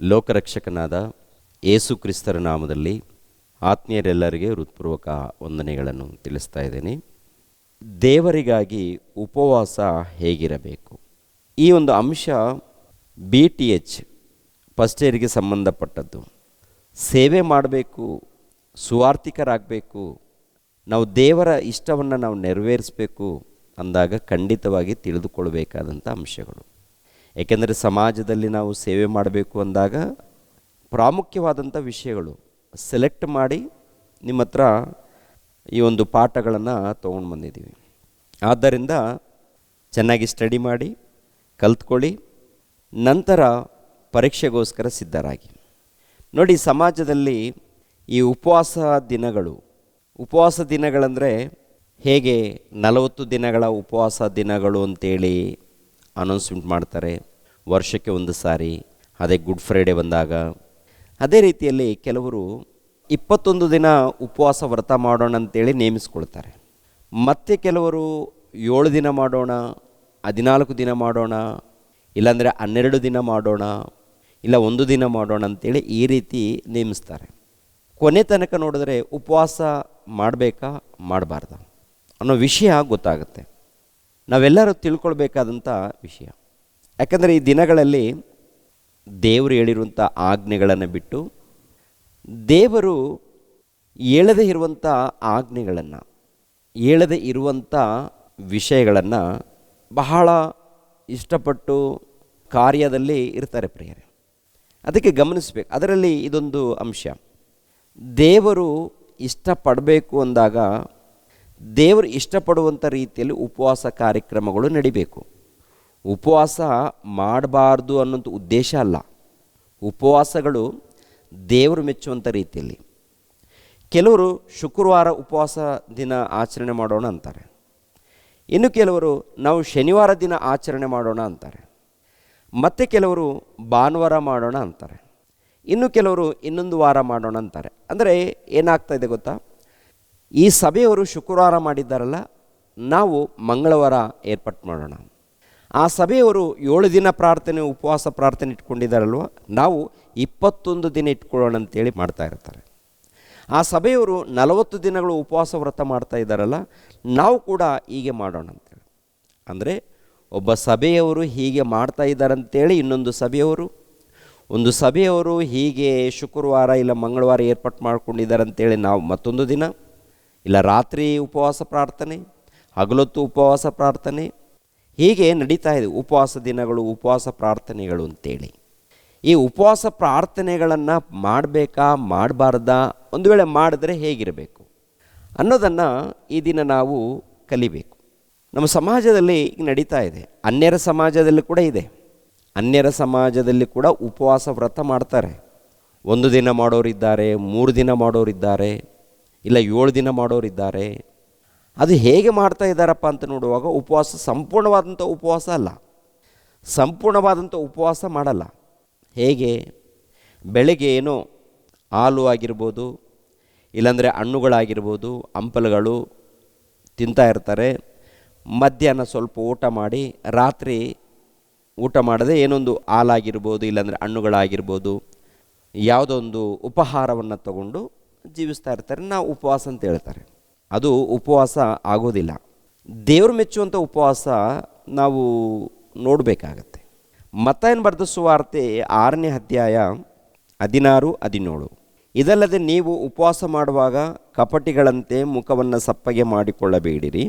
ಲೋಕರಕ್ಷಕನಾದ ಯೇಸು ಕ್ರಿಸ್ತರ ನಾಮದಲ್ಲಿ ಆತ್ಮೀಯರೆಲ್ಲರಿಗೆ ಹೃತ್ಪೂರ್ವಕ ವಂದನೆಗಳನ್ನು ತಿಳಿಸ್ತಾ ಇದ್ದೇನೆ. ದೇವರಿಗಾಗಿ ಉಪವಾಸ ಹೇಗಿರಬೇಕು, ಈ ಒಂದು ಅಂಶ BTH ಫಸ್ಟ್ ಇಯರ್ಗೆ ಸಂಬಂಧಪಟ್ಟದ್ದು. ಸೇವೆ ಮಾಡಬೇಕು, ಸುವಾರ್ಥಿಕರಾಗಬೇಕು, ನಾವು ದೇವರ ಇಷ್ಟವನ್ನು ನಾವು ನೆರವೇರಿಸಬೇಕು ಅಂದಾಗ ಖಂಡಿತವಾಗಿ ತಿಳಿದುಕೊಳ್ಬೇಕಾದಂಥ ಅಂಶಗಳು. ಏಕೆಂದರೆ ಸಮಾಜದಲ್ಲಿ ನಾವು ಸೇವೆ ಮಾಡಬೇಕು ಅಂದಾಗ ಪ್ರಾಮುಖ್ಯವಾದಂಥ ವಿಷಯಗಳು ಸೆಲೆಕ್ಟ್ ಮಾಡಿ ನಿಮ್ಮ ಹತ್ರ ಈ ಒಂದು ಪಾಠಗಳನ್ನು ತೊಗೊಂಡು ಬಂದಿದ್ದೀವಿ. ಆದ್ದರಿಂದ ಚೆನ್ನಾಗಿ ಸ್ಟಡಿ ಮಾಡಿ ಕಲ್ತ್ಕೊಳ್ಳಿ, ನಂತರ ಪರೀಕ್ಷೆಗೋಸ್ಕರ ಸಿದ್ಧರಾಗಿ. ನೋಡಿ, ಸಮಾಜದಲ್ಲಿ ಈ ಉಪವಾಸ ದಿನಗಳಂದರೆ ಹೇಗೆ 40 ದಿನಗಳ ಉಪವಾಸ ದಿನಗಳು ಅಂತೇಳಿ ಅನೌನ್ಸ್ಮೆಂಟ್ ಮಾಡ್ತಾರೆ ವರ್ಷಕ್ಕೆ ಒಂದು ಸಾರಿ. ಅದೇ ಗುಡ್ ಫ್ರೈಡೇ ಬಂದಾಗ ಅದೇ ರೀತಿಯಲ್ಲಿ ಕೆಲವರು 21 ದಿನ ಉಪವಾಸ ವ್ರತ ಮಾಡೋಣ ಅಂತೇಳಿ ನೇಮಿಸ್ಕೊಳ್ತಾರೆ. ಮತ್ತು ಕೆಲವರು 7 ದಿನ ಮಾಡೋಣ, 14 ದಿನ ಮಾಡೋಣ, ಇಲ್ಲಾಂದರೆ 12 ದಿನ ಮಾಡೋಣ, ಇಲ್ಲ 1 ದಿನ ಮಾಡೋಣ ಅಂತೇಳಿ ಈ ರೀತಿ ನೇಮಿಸ್ತಾರೆ. ಕೊನೆ ತನಕ ನೋಡಿದ್ರೆ ಉಪವಾಸ ಮಾಡಬೇಕಾ ಮಾಡಬಾರ್ದ ಅನ್ನೋ ವಿಷಯ ಗೊತ್ತಾಗುತ್ತೆ. ನಾವೆಲ್ಲರೂ ತಿಳ್ಕೊಳ್ಬೇಕಾದಂಥ ವಿಷಯ. ಯಾಕಂದರೆ ಈ ದಿನಗಳಲ್ಲಿ ದೇವರು ಹೇಳಿರುವಂಥ ಆಜ್ಞೆಗಳನ್ನು ಬಿಟ್ಟು ದೇವರು ಹೇಳದೇ ಇರುವಂಥ ಆಜ್ಞೆಗಳನ್ನು, ಹೇಳದೇ ಇರುವಂಥ ವಿಷಯಗಳನ್ನು ಬಹಳ ಇಷ್ಟಪಟ್ಟು ಕಾರ್ಯದಲ್ಲಿ ಇರ್ತಾರೆ ಪ್ರಿಯರೇ. ಅದಕ್ಕೆ ಗಮನಿಸಬೇಕು. ಅದರಲ್ಲಿ ಇದೊಂದು ಅಂಶ, ದೇವರು ಇಷ್ಟಪಡಬೇಕು ಅಂದಾಗ ದೇವರು ಇಷ್ಟಪಡುವಂಥ ರೀತಿಯಲ್ಲಿ ಉಪವಾಸ ಕಾರ್ಯಕ್ರಮಗಳು ನಡಿಬೇಕು. ಉಪವಾಸ ಮಾಡಬಾರ್ದು ಅನ್ನೋಂಥ ಉದ್ದೇಶ ಅಲ್ಲ. ಉಪವಾಸಗಳು ದೇವರು ಮೆಚ್ಚುವಂಥ ರೀತಿಯಲ್ಲಿ. ಕೆಲವರು ಶುಕ್ರವಾರ ಉಪವಾಸ ದಿನ ಆಚರಣೆ ಮಾಡೋಣ ಅಂತಾರೆ, ಇನ್ನು ಕೆಲವರು ನಾವು ಶನಿವಾರ ದಿನ ಆಚರಣೆ ಮಾಡೋಣ ಅಂತಾರೆ, ಮತ್ತು ಕೆಲವರು ಭಾನುವಾರ ಮಾಡೋಣ ಅಂತಾರೆ, ಇನ್ನು ಕೆಲವರು ಇನ್ನೊಂದು ವಾರ ಮಾಡೋಣ ಅಂತಾರೆ. ಅಂದರೆ ಏನಾಗ್ತಾಯಿದೆ ಗೊತ್ತಾ, ಈ ಸಭೆಯವರು ಶುಕ್ರವಾರ ಮಾಡಿದ್ದಾರಲ್ಲ, ನಾವು ಮಂಗಳವಾರ ಏರ್ಪಾಟ್ ಮಾಡೋಣ. ಆ ಸಭೆಯವರು 7 ದಿನ ಪ್ರಾರ್ಥನೆ ಉಪವಾಸ ಪ್ರಾರ್ಥನೆ ಇಟ್ಕೊಂಡಿದ್ದಾರಲ್ವ, ನಾವು 21 ದಿನ ಇಟ್ಕೊಳ್ಳೋಣ ಅಂತೇಳಿ ಮಾಡ್ತಾ ಇರ್ತಾರೆ. ಆ ಸಭೆಯವರು 40 ದಿನಗಳು ಉಪವಾಸ ವ್ರತ ಮಾಡ್ತಾ ಇದ್ದಾರಲ್ಲ, ನಾವು ಕೂಡ ಹೀಗೆ ಮಾಡೋಣ ಅಂತೇಳಿ. ಅಂದರೆ ಒಬ್ಬ ಸಭೆಯವರು ಹೀಗೆ ಮಾಡ್ತಾ ಇದ್ದಾರಂತೇಳಿ ಒಂದು ಸಭೆಯವರು ಹೀಗೆ ಶುಕ್ರವಾರ ಇಲ್ಲ ಮಂಗಳವಾರ ಏರ್ಪಾಟ್ ಮಾಡ್ಕೊಂಡಿದ್ದಾರೆ ಅಂತೇಳಿ ನಾವು ಮತ್ತೊಂದು ದಿನ, ಇಲ್ಲ ರಾತ್ರಿ ಉಪವಾಸ ಪ್ರಾರ್ಥನೆ, ಹಗಲೊತ್ತು ಉಪವಾಸ ಪ್ರಾರ್ಥನೆ, ಹೀಗೆ ನಡೀತಾ ಇದೆ ಉಪವಾಸ ದಿನಗಳು, ಉಪವಾಸ ಪ್ರಾರ್ಥನೆಗಳು ಅಂತೇಳಿ. ಈ ಉಪವಾಸ ಪ್ರಾರ್ಥನೆಗಳನ್ನು ಮಾಡಬೇಕಾ ಮಾಡಬಾರ್ದಾ, ಒಂದು ವೇಳೆ ಮಾಡಿದ್ರೆ ಹೇಗಿರಬೇಕು ಅನ್ನೋದನ್ನು ಈ ದಿನ ನಾವು ಕಲಿಬೇಕು. ನಮ್ಮ ಸಮಾಜದಲ್ಲಿ ಈಗ ನಡೀತಾ ಇದೆ, ಅನ್ಯರ ಸಮಾಜದಲ್ಲಿ ಕೂಡ ಇದೆ. ಅನ್ಯರ ಸಮಾಜದಲ್ಲಿ ಕೂಡ ಉಪವಾಸ ವ್ರತ ಮಾಡ್ತಾರೆ. 1 ದಿನ ಮಾಡೋರಿದ್ದಾರೆ, 3 ದಿನ ಮಾಡೋರಿದ್ದಾರೆ, ಇಲ್ಲ 7 ದಿನ ಮಾಡೋರಿದ್ದಾರೆ. ಅದು ಹೇಗೆ ಮಾಡ್ತಾ ಇದ್ದಾರಪ್ಪ ಅಂತ ನೋಡುವಾಗ ಉಪವಾಸ ಸಂಪೂರ್ಣವಾದಂಥ ಉಪವಾಸ ಅಲ್ಲ, ಸಂಪೂರ್ಣವಾದಂಥ ಉಪವಾಸ ಮಾಡಲ್ಲ. ಹೇಗೆ, ಬೆಳಗ್ಗೆ ಏನೋ ಹಾಲು ಆಗಿರ್ಬೋದು, ಇಲ್ಲಾಂದರೆ ಹಣ್ಣುಗಳಾಗಿರ್ಬೋದು, ಹಂಪಲುಗಳು ತಿಂತಾ ಇರ್ತಾರೆ. ಮಧ್ಯಾಹ್ನ ಸ್ವಲ್ಪ ಊಟ ಮಾಡಿ, ರಾತ್ರಿ ಊಟ ಮಾಡದೆ ಏನೊಂದು ಹಾಲಾಗಿರ್ಬೋದು, ಇಲ್ಲಾಂದರೆ ಹಣ್ಣುಗಳಾಗಿರ್ಬೋದು, ಯಾವುದೋ ಒಂದು ಉಪಹಾರವನ್ನು ತಗೊಂಡು ಜೀವಿಸ್ತಾ ಇರ್ತಾರೆ. ನಾವು ಉಪವಾಸ ಅಂತ ಹೇಳ್ತಾರೆ. ಅದು ಉಪವಾಸ ಆಗೋದಿಲ್ಲ. ದೇವರು ಮೆಚ್ಚುವಂಥ ಉಪವಾಸ ನಾವು ನೋಡಬೇಕಾಗತ್ತೆ. ಮತ್ತಾಯನ ಬರೆದ ಸುವಾರ್ತೆ 6ನೇ ಅಧ್ಯಾಯ 16-17. ಇದಲ್ಲದೆ ನೀವು ಉಪವಾಸ ಮಾಡುವಾಗ ಕಪಟಿಗಳಂತೆ ಮುಖವನ್ನು ಸಪ್ಪಗೆ ಮಾಡಿಕೊಳ್ಳಬೇಡಿರಿ.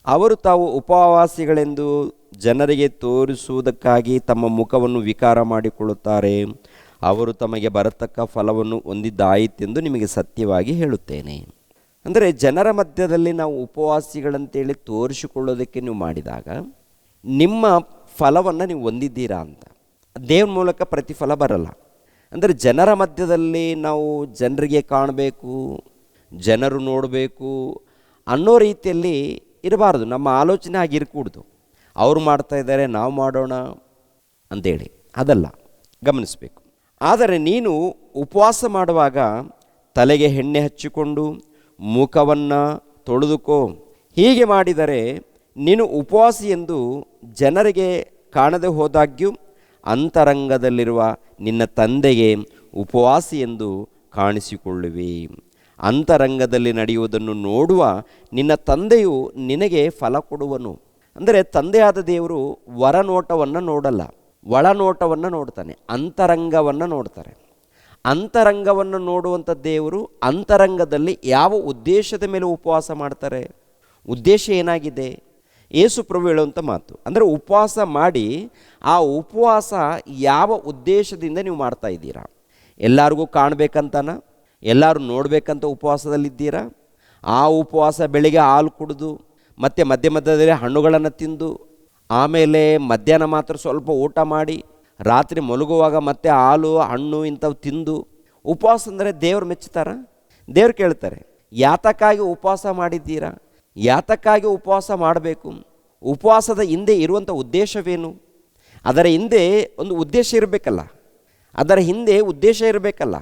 ಅವರು ತಾವು ಉಪವಾಸಿಗಳೆಂದು ಜನರಿಗೆ ತೋರಿಸುವುದಕ್ಕಾಗಿ ತಮ್ಮ ಮುಖವನ್ನು ವಿಕಾರ ಮಾಡಿಕೊಳ್ಳುತ್ತಾರೆ. ಅವರು ತಮಗೆ ಬರತಕ್ಕ ಫಲವನ್ನು ಹೊಂದಿದ್ದಾಯಿತೆಂದು ನಿಮಗೆ ಸತ್ಯವಾಗಿ ಹೇಳುತ್ತೇನೆ. ಅಂದರೆ ಜನರ ಮಧ್ಯದಲ್ಲಿ ನಾವು ಉಪವಾಸಿಗಳಂತೇಳಿ ತೋರಿಸಿಕೊಳ್ಳೋದಕ್ಕೆ ನೀವು ಮಾಡಿದಾಗ ನಿಮ್ಮ ಫಲವನ್ನು ನೀವು ಹೊಂದಿದ್ದೀರಾ ಅಂತ. ದೇವ್ರ ಮೂಲಕ ಪ್ರತಿಫಲ ಬರಲ್ಲ. ಅಂದರೆ ಜನರ ಮಧ್ಯದಲ್ಲಿ ನಾವು ಜನರಿಗೆ ಕಾಣಬೇಕು, ಜನರು ನೋಡಬೇಕು ಅನ್ನೋ ರೀತಿಯಲ್ಲಿ ಇರಬಾರ್ದು. ನಮ್ಮ ಆಲೋಚನೆ ಆಗಿರಕೂಡ್ದು, ಅವರು ಮಾಡ್ತಾ ಇದ್ದಾರೆ ನಾವು ಮಾಡೋಣ ಅಂತೇಳಿ, ಅದಲ್ಲ, ಗಮನಿಸಬೇಕು. ಆದರೆ ನೀನು ಉಪವಾಸ ಮಾಡುವಾಗ ತಲೆಗೆ ಎಣ್ಣೆ ಹಚ್ಚಿಕೊಂಡು ಮುಖವನ್ನು ತೊಳೆದುಕೋ. ಹೀಗೆ ಮಾಡಿದರೆ ನೀನು ಉಪವಾಸಿ ಎಂದು ಜನರಿಗೆ ಕಾಣದೆ ಹೋದಾಗ್ಯೂ ಅಂತರಂಗದಲ್ಲಿರುವ ನಿನ್ನ ತಂದೆಗೆ ಉಪವಾಸಿ ಎಂದು ಕಾಣಿಸಿಕೊಳ್ಳುವಿ. ಅಂತರಂಗದಲ್ಲಿ ನಡೆಯುವುದನ್ನು ನೋಡುವ ನಿನ್ನ ತಂದೆಯು ನಿನಗೆ ಫಲ ಕೊಡುವನು. ಅಂದರೆ ತಂದೆಯಾದ ದೇವರು ಹೊರನೋಟವನ್ನು ನೋಡಲ್ಲ, ಒಳನೋಟವನ್ನು ನೋಡ್ತಾನೆ, ಅಂತರಂಗವನ್ನು ನೋಡ್ತಾರೆ. ಅಂತರಂಗವನ್ನು ನೋಡುವಂಥ ದೇವರು ಅಂತರಂಗದಲ್ಲಿ ಯಾವ ಉದ್ದೇಶದ ಮೇಲೆ ಉಪವಾಸ ಮಾಡ್ತಾರೆ? ಉದ್ದೇಶ ಏನಾಗಿದೆ? ಯೇಸು ಪ್ರಭು ಹೇಳುವಂಥ ಮಾತು ಅಂದರೆ ಉಪವಾಸ ಮಾಡಿ ಆ ಉಪವಾಸ ಯಾವ ಉದ್ದೇಶದಿಂದ ನೀವು ಮಾಡ್ತಾ ಇದ್ದೀರಾ? ಎಲ್ಲರಿಗೂ ಕಾಣಬೇಕಂತನ, ಎಲ್ಲರೂ ನೋಡಬೇಕಂತ ಉಪವಾಸದಲ್ಲಿದ್ದೀರಾ? ಆ ಉಪವಾಸ ಬೆಳಿಗ್ಗೆ ಹಾಲು ಕುಡಿದು ಮತ್ತು ಮಧ್ಯ ಮಧ್ಯದಲ್ಲಿ ಹಣ್ಣುಗಳನ್ನು ತಿಂದು ಆಮೇಲೆ ಮಧ್ಯಾಹ್ನ ಮಾತ್ರ ಸ್ವಲ್ಪ ಊಟ ಮಾಡಿ ರಾತ್ರಿ ಮಲಗುವಾಗ ಮತ್ತೆ ಹಾಲು ಹಣ್ಣು ಇಂಥವು ತಿಂದು ಉಪವಾಸ ಅಂದರೆ ದೇವ್ರು ಮೆಚ್ಚುತ್ತಾರ? ದೇವ್ರು ಕೇಳ್ತಾರೆ, ಯಾತಕ್ಕಾಗಿ ಉಪವಾಸ ಮಾಡಿದ್ದೀರಾ? ಯಾತಕ್ಕಾಗಿ ಉಪವಾಸ ಮಾಡಬೇಕು? ಉಪವಾಸದ ಹಿಂದೆ ಇರುವಂಥ ಉದ್ದೇಶವೇನು? ಅದರ ಹಿಂದೆ ಒಂದು ಉದ್ದೇಶ ಇರಬೇಕಲ್ಲ, ಅದರ ಹಿಂದೆ ಉದ್ದೇಶ ಇರಬೇಕಲ್ಲ.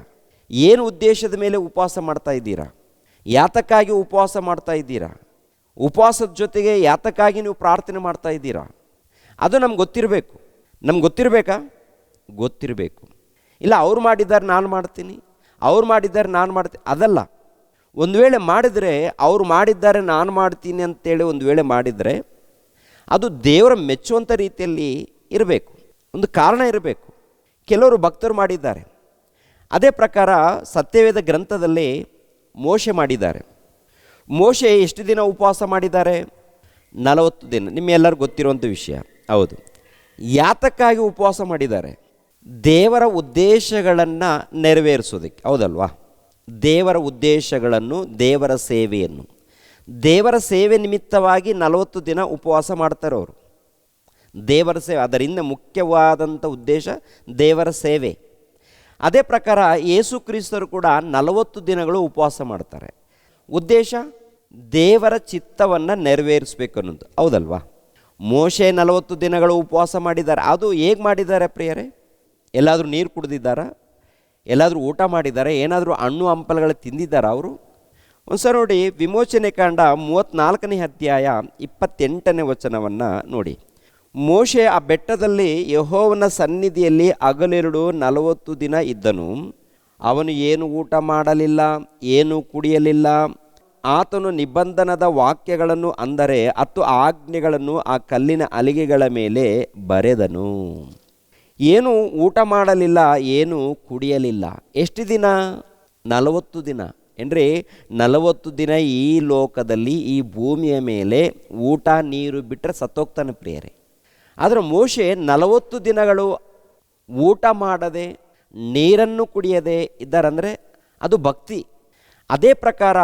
ಏನು ಉದ್ದೇಶದ ಮೇಲೆ ಉಪವಾಸ ಮಾಡ್ತಾ ಇದ್ದೀರಾ? ಯಾತಕ್ಕಾಗಿ ಉಪವಾಸ ಮಾಡ್ತಾ ಇದ್ದೀರಾ? ಉಪವಾಸದ ಜೊತೆಗೆ ಯಾತಕ್ಕಾಗಿ ನೀವು ಪ್ರಾರ್ಥನೆ ಮಾಡ್ತಾ ಇದ್ದೀರಾ? ಅದು ನಮ್ಗೆ ಗೊತ್ತಿರಬೇಕು. ನಮ್ಗೆ ಗೊತ್ತಿರಬೇಕಾ? ಗೊತ್ತಿರಬೇಕು. ಇಲ್ಲ ಅವ್ರು ಮಾಡಿದ್ದಾರೆ ನಾನು ಮಾಡ್ತೀನಿ, ಅವ್ರು ಮಾಡಿದ್ದಾರೆ ನಾನು ಮಾಡ್ತೀನಿ, ಅದಲ್ಲ. ಒಂದು ವೇಳೆ ಮಾಡಿದರೆ, ಅವ್ರು ಮಾಡಿದ್ದಾರೆ ನಾನು ಮಾಡ್ತೀನಿ ಅಂತೇಳಿ ಒಂದು ವೇಳೆ ಮಾಡಿದರೆ ಅದು ದೇವರ ಮೆಚ್ಚುವಂಥ ರೀತಿಯಲ್ಲಿ ಇರಬೇಕು, ಒಂದು ಕಾರಣ ಇರಬೇಕು. ಕೆಲವರು ಭಕ್ತರು ಮಾಡಿದ್ದಾರೆ. ಅದೇ ಪ್ರಕಾರ ಸತ್ಯವೇದ ಗ್ರಂಥದಲ್ಲಿ ಮೋಶೆ ಮಾಡಿದ್ದಾರೆ. ಮೋಶೆ ಎಷ್ಟು ದಿನ ಉಪವಾಸ ಮಾಡಿದ್ದಾರೆ? 40 ದಿನ. ನಿಮ್ಮೆಲ್ಲರಿಗೂ ಗೊತ್ತಿರುವಂಥ ವಿಷಯ. ಹೌದು. ಯಾತಕ್ಕಾಗಿ ಉಪವಾಸ ಮಾಡಿದ್ದಾರೆ? ದೇವರ ಉದ್ದೇಶಗಳನ್ನು ನೆರವೇರಿಸೋದಕ್ಕೆ, ಹೌದಲ್ವಾ? ದೇವರ ಉದ್ದೇಶಗಳನ್ನು, ದೇವರ ಸೇವೆಯನ್ನು, ದೇವರ ಸೇವೆ ನಿಮಿತ್ತವಾಗಿ 40 ದಿನ ಉಪವಾಸ ಮಾಡ್ತಾರೆ ಅವರು. ದೇವರ ಸೇವೆ, ಅದರಿಂದ ಮುಖ್ಯವಾದಂಥ ಉದ್ದೇಶ ದೇವರ ಸೇವೆ. ಅದೇ ಪ್ರಕಾರ ಯೇಸು ಕ್ರಿಸ್ತರು ಕೂಡ 40 ದಿನಗಳು ಉಪವಾಸ ಮಾಡ್ತಾರೆ. ಉದ್ದೇಶ ದೇವರ ಚಿತ್ತವನ್ನು ನೆರವೇರಿಸಬೇಕು ಅನ್ನೋದು, ಹೌದಲ್ವಾ? ಮೋಶೆ 40 ದಿನಗಳು ಉಪವಾಸ ಮಾಡಿದ್ದಾರೆ. ಅದು ಹೇಗೆ ಮಾಡಿದ್ದಾರೆ ಪ್ರಿಯರೇ? ಎಲ್ಲಾದರೂ ನೀರು ಕುಡಿದಿದ್ದಾರಾ? ಎಲ್ಲಾದರೂ ಊಟ ಮಾಡಿದ್ದಾರೆ? ಏನಾದರೂ ಹಣ್ಣು ಹಂಪಲುಗಳು ತಿಂದಿದ್ದಾರಾ ಅವರು? ಒಂದು ಸಲ ನೋಡಿ, ವಿಮೋಚನೆ ಕಾಂಡ 34ನೇ ಅಧ್ಯಾಯ 28ನೇ ವಚನವನ್ನು ನೋಡಿ. ಮೋಶೆ ಆ ಬೆಟ್ಟದಲ್ಲಿ ಯೆಹೋವನ ಸನ್ನಿಧಿಯಲ್ಲಿ ಹಗಲಿರುಳು 40 ದಿನ ಇದ್ದನು. ಅವನು ಏನು ಊಟ ಮಾಡಲಿಲ್ಲ, ಏನು ಕುಡಿಯಲಿಲ್ಲ. ಆತನು ನಿಬಂಧನದ ವಾಕ್ಯಗಳನ್ನು, ಅಂದರೆ 10 ಆಜ್ಞೆಗಳನ್ನು ಆ ಕಲ್ಲಿನ ಹಲಿಗೆಗಳ ಮೇಲೆ ಬರೆದನು. ಏನು ಊಟ ಮಾಡಲಿಲ್ಲ, ಏನು ಕುಡಿಯಲಿಲ್ಲ. ಎಷ್ಟು ದಿನ? 40 ದಿನ. ಅಂದರೆ 40 ದಿನ ಈ ಲೋಕದಲ್ಲಿ, ಈ ಭೂಮಿಯ ಮೇಲೆ ಊಟ ನೀರು ಬಿಟ್ಟರೆ ಸತ್ತೋಗ್ತಾನೆ ಪ್ರಿಯರೇ. ಆದರೆ ಮೋಶೆ 40 ದಿನಗಳು ಊಟ ಮಾಡದೆ ನೀರನ್ನು ಕುಡಿಯದೆ ಇದ್ದಾರಂದರೆ ಅದು ಭಕ್ತಿ. ಅದೇ ಪ್ರಕಾರ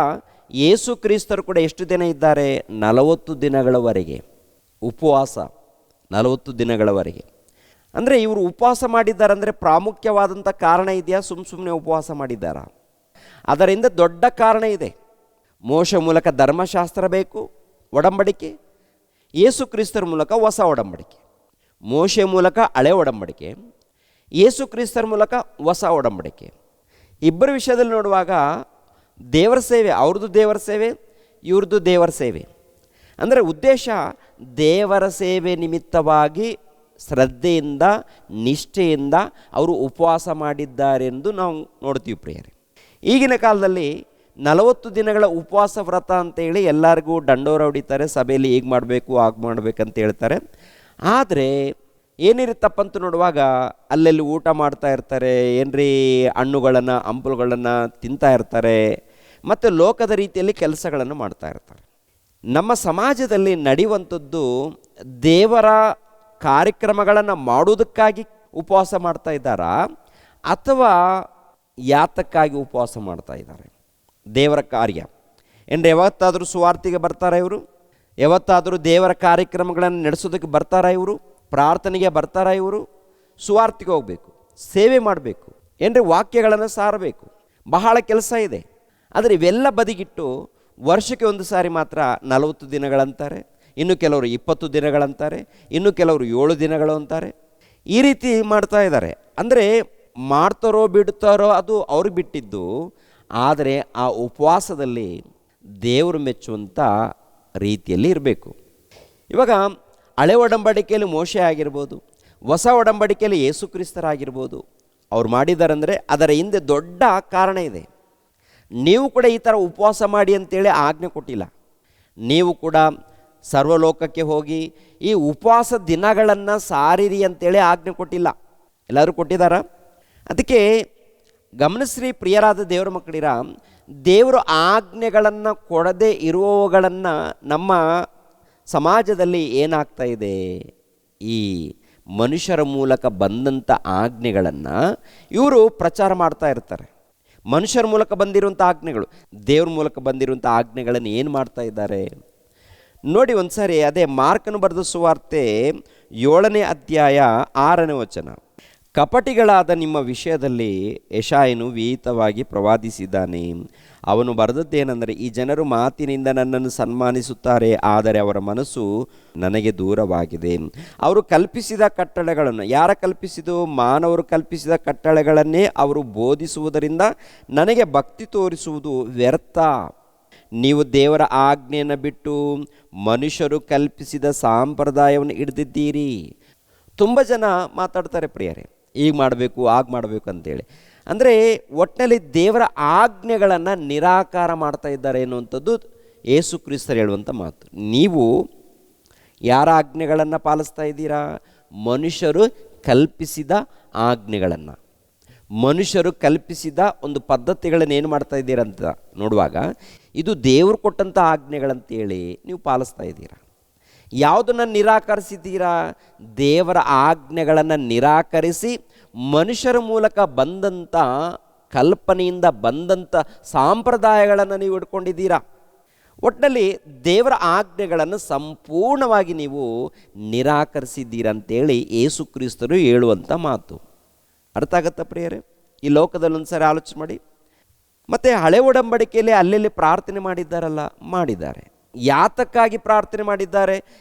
ಯೇಸು ಕ್ರಿಸ್ತರು ಕೂಡ ಎಷ್ಟು ದಿನ ಇದ್ದಾರೆ? 40 ದಿನಗಳವರೆಗೆ ಉಪವಾಸ. 40 ದಿನಗಳವರೆಗೆ. ಅಂದರೆ ಇವರು ಉಪವಾಸ ಮಾಡಿದ್ದಾರೆ ಅಂದರೆ ಪ್ರಾಮುಖ್ಯವಾದಂಥ ಕಾರಣ ಇದೆಯಾ? ಸುಮ್ಮನೆ ಉಪವಾಸ ಮಾಡಿದ್ದಾರಾ? ಅದರಿಂದ ದೊಡ್ಡ ಕಾರಣ ಇದೆ. ಮೋಶೆ ಮೂಲಕ ಧರ್ಮಶಾಸ್ತ್ರ ಬೇಕು, ಒಡಂಬಡಿಕೆ. ಯೇಸು ಕ್ರಿಸ್ತರ ಮೂಲಕ ಹೊಸ ಒಡಂಬಡಿಕೆ. ಮೋಶೆ ಮೂಲಕ ಹಳೆ ಒಡಂಬಡಿಕೆ, ಯೇಸು ಕ್ರಿಸ್ತರ ಮೂಲಕ ಹೊಸ ಒಡಂಬಡಿಕೆ. ಇಬ್ಬರ ವಿಷಯದಲ್ಲಿ ನೋಡುವಾಗ ದೇವರ ಸೇವೆ, ಅವ್ರದ್ದು ದೇವರ ಸೇವೆ, ಇವ್ರದ್ದು ದೇವರ ಸೇವೆ. ಅಂದರೆ ಉದ್ದೇಶ ದೇವರ ಸೇವೆ ನಿಮಿತ್ತವಾಗಿ ಶ್ರದ್ಧೆಯಿಂದ, ನಿಷ್ಠೆಯಿಂದ ಅವರು ಉಪವಾಸ ಮಾಡಿದ್ದಾರೆಂದು ನಾವು ನೋಡ್ತೀವಿ ಪ್ರಿಯರೇ. ಈಗಿನ ಕಾಲದಲ್ಲಿ 40 ದಿನಗಳ ಉಪವಾಸ ವ್ರತ ಅಂತೇಳಿ ಎಲ್ಲರಿಗೂ ದಂಡೋರ ಹೊಡಿತಾರೆ, ಸಭೆಯಲ್ಲಿ ಹೀಗೆ ಮಾಡಬೇಕು ಹಾಗೆ ಮಾಡಬೇಕಂತ ಹೇಳ್ತಾರೆ. ಆದರೆ ಏನಿರುತ್ತಪ್ಪಂತ ನೋಡುವಾಗ ಅಲ್ಲೆಲ್ಲಿ ಊಟ ಮಾಡ್ತಾ ಇರ್ತಾರೆ, ಏನ್ರಿ ಹಣ್ಣುಗಳನ್ನು ಹಂಪಲುಗಳನ್ನು ತಿಂತಾ ಇರ್ತಾರೆ, ಮತ್ತು ಲೋಕದ ರೀತಿಯಲ್ಲಿ ಕೆಲಸಗಳನ್ನು ಮಾಡ್ತಾ ಇರ್ತಾರೆ. ನಮ್ಮ ಸಮಾಜದಲ್ಲಿ ನಡೆಯುವಂಥದ್ದು ದೇವರ ಕಾರ್ಯಕ್ರಮಗಳನ್ನು ಮಾಡುವುದಕ್ಕಾಗಿ ಉಪವಾಸ ಮಾಡ್ತಾ ಇದ್ದಾರಾ, ಅಥವಾ ಯಾತಕ್ಕಾಗಿ ಉಪವಾಸ ಮಾಡ್ತಾ ಇದ್ದಾರೆ? ದೇವರ ಕಾರ್ಯ ಅಂದರೆ ಯಾವತ್ತಾದರೂ ಸುವಾರ್ತೆಗೆ ಬರ್ತಾರಾ ಇವರು? ಯಾವತ್ತಾದರೂ ದೇವರ ಕಾರ್ಯಕ್ರಮಗಳನ್ನು ನಡೆಸೋದಕ್ಕೆ ಬರ್ತಾರಾ ಇವರು? ಪ್ರಾರ್ಥನೆಗೆ ಬರ್ತಾರಾ ಇವರು? ಸುವಾರ್ತೆಗೆ ಹೋಗಬೇಕು, ಸೇವೆ ಮಾಡಬೇಕು, ಏನ್ರಿ ವಾಕ್ಯಗಳನ್ನು ಸಾರಬೇಕು, ಬಹಳ ಕೆಲಸ ಇದೆ. ಆದರೆ ಇವೆಲ್ಲ ಬದಿಗಿಟ್ಟು ವರ್ಷಕ್ಕೆ ಒಂದು ಸಾರಿ ಮಾತ್ರ 40 ದಿನಗಳಂತಾರೆ, ಇನ್ನು ಕೆಲವರು 20 ದಿನಗಳಂತಾರೆ, ಇನ್ನು ಕೆಲವರು 7 ದಿನಗಳು ಅಂತಾರೆ. ಈ ರೀತಿ ಮಾಡ್ತಾ ಇದ್ದಾರೆ. ಅಂದರೆ ಮಾಡ್ತಾರೋ ಬಿಡ್ತಾರೋ ಅದು ಅವ್ರಿಗೆ ಬಿಟ್ಟಿದ್ದು. ಆದರೆ ಆ ಉಪವಾಸದಲ್ಲಿ ದೇವರು ಮೆಚ್ಚುವಂಥ ರೀತಿಯಲ್ಲಿ ಇರಬೇಕು. ಇವಾಗ ಹಳೆ ಒಡಂಬಡಿಕೆಯಲ್ಲಿ ಮೋಶೆ ಆಗಿರ್ಬೋದು, ಹೊಸ ಒಡಂಬಡಿಕೆಯಲ್ಲಿ ಯೇಸು ಕ್ರಿಸ್ತರಾಗಿರ್ಬೋದು, ಅವ್ರು ಮಾಡಿದಾರಂದರೆ ಅದರ ಹಿಂದೆ ದೊಡ್ಡ ಕಾರಣ ಇದೆ. ನೀವು ಕೂಡ ಈ ಥರ ಉಪವಾಸ ಮಾಡಿ ಅಂತೇಳಿ ಆಜ್ಞೆ ಕೊಟ್ಟಿಲ್ಲ. ನೀವು ಕೂಡ ಸರ್ವಲೋಕಕ್ಕೆ ಹೋಗಿ ಈ ಉಪವಾಸ ದಿನಗಳನ್ನು ಸಾರಿರಿ ಅಂತೇಳಿ ಆಜ್ಞೆ ಕೊಟ್ಟಿಲ್ಲ. ಎಲ್ಲರೂ ಕೊಟ್ಟಿದ್ದಾರಾ? ಅದಕ್ಕೆ ಗಮನಿಸ್ರಿ ಪ್ರಿಯರಾದ ದೇವರ ಮಕ್ಕಳಿರ, ದೇವರು ಆಜ್ಞೆಗಳನ್ನು ಕೊಡದೇ ಇರುವವುಗಳನ್ನು ನಮ್ಮ ಸಮಾಜದಲ್ಲಿ ಏನಾಗ್ತಾ ಇದೆ, ಈ ಮನುಷ್ಯರ ಮೂಲಕ ಬಂದಂಥ ಆಜ್ಞೆಗಳನ್ನು ಇವರು ಪ್ರಚಾರ ಮಾಡ್ತಾ ಇರ್ತಾರೆ. ಮನುಷ್ಯರ ಮೂಲಕ ಬಂದಿರುವಂಥ ಆಜ್ಞೆಗಳು, ದೇವ್ರ ಮೂಲಕ ಬಂದಿರುವಂಥ ಆಜ್ಞೆಗಳನ್ನು ಏನು ಮಾಡ್ತಾ ಇದ್ದಾರೆ ನೋಡಿ. ಒಂದು ಸಾರಿ ಅದೇ ಮಾರ್ಕನು ಬರೆದ ಸುವಾರ್ತೆ 7ನೇ ಅಧ್ಯಾಯ 6ನೇ ವಚನ. ಕಪಟಿಗಳಾದ ನಿಮ್ಮ ವಿಷಯದಲ್ಲಿ ಯೆಶಾಯನು ವಿಹಿತವಾಗಿ ಪ್ರವಾದಿಸಿದ್ದಾನೆ. ಅವನು ಬರೆದದ್ದೇನೆಂದರೆ, ಈ ಜನರು ಮಾತಿನಿಂದ ನನ್ನನ್ನು ಸನ್ಮಾನಿಸುತ್ತಾರೆ, ಆದರೆ ಅವರ ಮನಸ್ಸು ನನಗೆ ದೂರವಾಗಿದೆ. ಅವರು ಕಲ್ಪಿಸಿದ ಕಟ್ಟಳೆಗಳನ್ನು, ಯಾರ ಕಲ್ಪಿಸಿದು? ಮಾನವರು ಕಲ್ಪಿಸಿದ ಕಟ್ಟಳೆಗಳನ್ನೇ ಅವರು ಬೋಧಿಸುವುದರಿಂದ ನನಗೆ ಭಕ್ತಿ ತೋರಿಸುವುದು ವ್ಯರ್ಥ. ನೀವು ದೇವರ ಆಜ್ಞೆಯನ್ನು ಬಿಟ್ಟು ಮನುಷ್ಯರು ಕಲ್ಪಿಸಿದ ಸಂಪ್ರದಾಯವನ್ನು ಹಿಡಿದಿದ್ದೀರಿ. ತುಂಬ ಜನ ಮಾತಾಡ್ತಾರೆ ಪ್ರಿಯರೇ, ಈಗ ಮಾಡಬೇಕು ಆಗ ಮಾಡಬೇಕು ಅಂತೇಳಿ. ಅಂದರೆ ಒಟ್ಟಿನಲ್ಲಿ ದೇವರ ಆಜ್ಞೆಗಳನ್ನು ನಿರಾಕಾರ ಮಾಡ್ತಾ ಇದ್ದಾರೆ ಎನ್ನುವಂಥದ್ದು ಯೇಸು ಕ್ರಿಸ್ತರು ಹೇಳುವಂಥ ಮಾತು. ನೀವು ಯಾರ ಆಜ್ಞೆಗಳನ್ನು ಪಾಲಿಸ್ತಾ ಇದ್ದೀರಾ? ಮನುಷ್ಯರು ಕಲ್ಪಿಸಿದ ಆಜ್ಞೆಗಳನ್ನು, ಮನುಷ್ಯರು ಕಲ್ಪಿಸಿದ ಒಂದು ಪದ್ಧತಿಗಳನ್ನು ಏನು ಮಾಡ್ತಾ ಇದ್ದೀರಂತ ನೋಡುವಾಗ ಇದು ದೇವರು ಕೊಟ್ಟಂಥ ಆಜ್ಞೆಗಳಂತೇಳಿ ನೀವು ಪಾಲಿಸ್ತಾ ಇದ್ದೀರಾ. ಯಾವುದನ್ನು ನಿರಾಕರಿಸಿದ್ದೀರಾ? ದೇವರ ಆಜ್ಞೆಗಳನ್ನು ನಿರಾಕರಿಸಿ ಮನುಷ್ಯರ ಮೂಲಕ ಬಂದಂಥ ಕಲ್ಪನೆಯಿಂದ ಬಂದಂಥ ಸಂಪ್ರದಾಯಗಳನ್ನು ನೀವು ಇಟ್ಕೊಂಡಿದ್ದೀರಾ. ಒಟ್ಟಿನಲ್ಲಿ ದೇವರ ಆಜ್ಞೆಗಳನ್ನು ಸಂಪೂರ್ಣವಾಗಿ ನೀವು ನಿರಾಕರಿಸಿದ್ದೀರಂತೇಳಿ ಯೇಸು ಕ್ರಿಸ್ತರು ಹೇಳುವಂಥ ಮಾತು. ಅರ್ಥ ಆಗತ್ತಾ ಪ್ರಿಯರೇ? ಈ ಲೋಕದಲ್ಲಿ ಒಂದು ಸಾರಿ ಆಲೋಚನೆ ಮಾಡಿ. ಮತ್ತು ಹಳೆ ಒಡಂಬಡಿಕೆಯಲ್ಲಿ ಅಲ್ಲೆಲ್ಲಿ ಪ್ರಾರ್ಥನೆ ಮಾಡಿದ್ದಾರಲ್ಲ, ಮಾಡಿದ್ದಾರೆ. ಯಾತಕ್ಕಾಗಿ ಪ್ರಾರ್ಥನೆ ಮಾಡಿದ್ದಾರೆ?